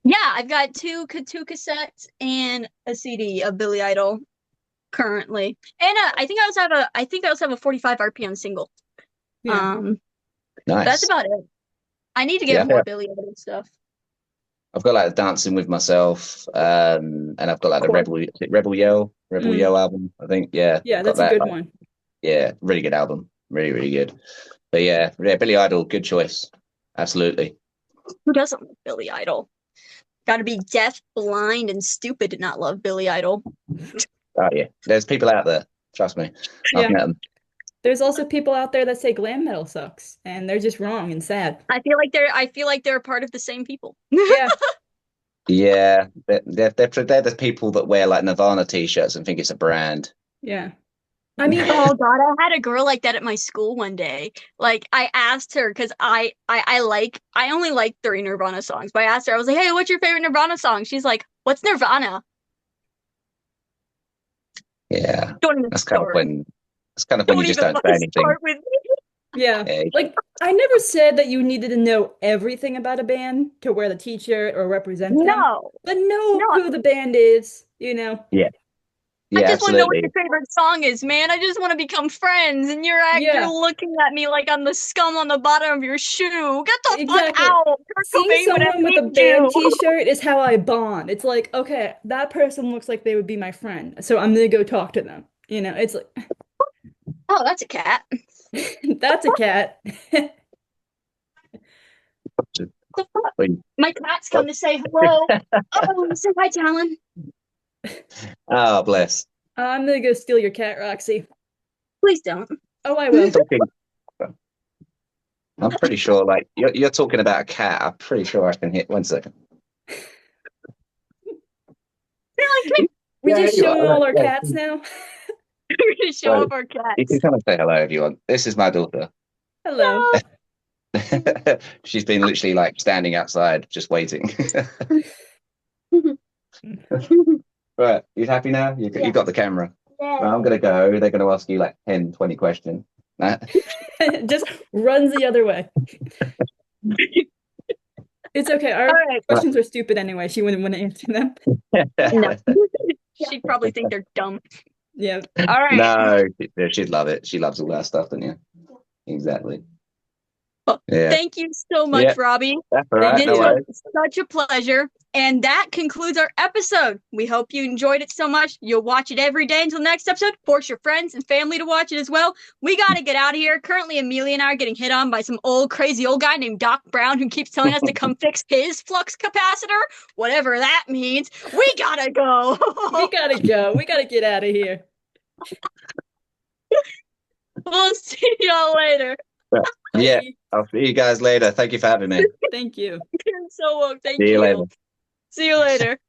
Yeah, I've got two cassettes and a CD of Billy Idol currently. And I think I also have a 45 RPM single. Yeah. That's nice? about it. I need to Yeah, get more Billy Idol stuff. I've got like Dancing with Myself, and I've got like the Cool. Rebel Mm. Yell album. I think, yeah, Yeah, I've got that's a that. good one. Yeah, really good album, really, really good. But yeah, Billy Idol, good choice, absolutely. Who doesn't love Billy Idol? Got to be deaf, blind, and stupid to not love Billy Idol. Oh yeah, there's people out there. Trust me, I've Yeah. met them. There's also people out there that say glam metal sucks, and they're just wrong and sad. I feel like they're a part of the same people. Yeah, Yeah, they're the people that wear like Nirvana t-shirts and think it's a brand. yeah. I mean, Oh God, I had a girl like that at my school one day. Like I asked her because I only like 3 Nirvana songs, but I asked her, I was like, hey, what's your favorite Nirvana song? She's like, what's Nirvana? Yeah, Don't even that's kind of start. when you Don't just even don't say fucking anything. start with me. yeah. Yeah, Like, I never said that you needed to know everything about a band to wear the t-shirt or represent them, No, but know no. who the band is, you know? yeah, I yeah, just want to know what absolutely. your favorite song is, man. I just want to become friends, and you're Yeah, looking at me like I'm the scum on the bottom of your shoe. Get the fuck exactly. out. Kurt Seeing Cobain would have someone with a hated band you. t-shirt is how I bond. It's like, okay, that person looks like they would be my friend, so I'm gonna go talk to them. You know, it's like, Oh, that's a cat. that's a cat. The fuck? When- My cat's come to say hello. Oh, say hi, Talon. Oh, bless. I'm gonna go steal your cat, Roxy. Please don't. Oh, I will. Talking, I'm pretty sure, like you're talking about a cat. I'm pretty sure I can hit. 1 second. We Yeah, just you are. showing all our Yeah, cats now. We're gonna show right. off our You can cats. come and say hello if you want. This is my daughter. Hello. She's been literally like standing outside just waiting. Right, you happy now? You got the camera. Yeah. Well, I'm gonna go. They're gonna ask you like 10, 20 questions. Nah. Just runs the other way. It's okay. Our All right. questions are stupid anyway. She wouldn't want to answer them. No. She'd probably think they're dumb. Yeah. All right. No, she'd love it. She loves all that stuff, don't you? Exactly. Yeah, Thank you so much, Yeah. Robbi. that's all right. This No was worries. such a pleasure. And that concludes our episode. We hope you enjoyed it so much. You'll watch it every day until next episode. Force your friends and family to watch it as well. We got to get out of here. Currently, Emelia and I are getting hit on by some crazy old guy named Doc Brown who keeps telling us to come fix his flux capacitor, whatever that means. We got to go. We got to go. We got to get out of here. We'll see y'all later. Yeah, I'll see you guys later. Thank you for having me. Thank you. You're so woke. Thank See you you. later. See you later.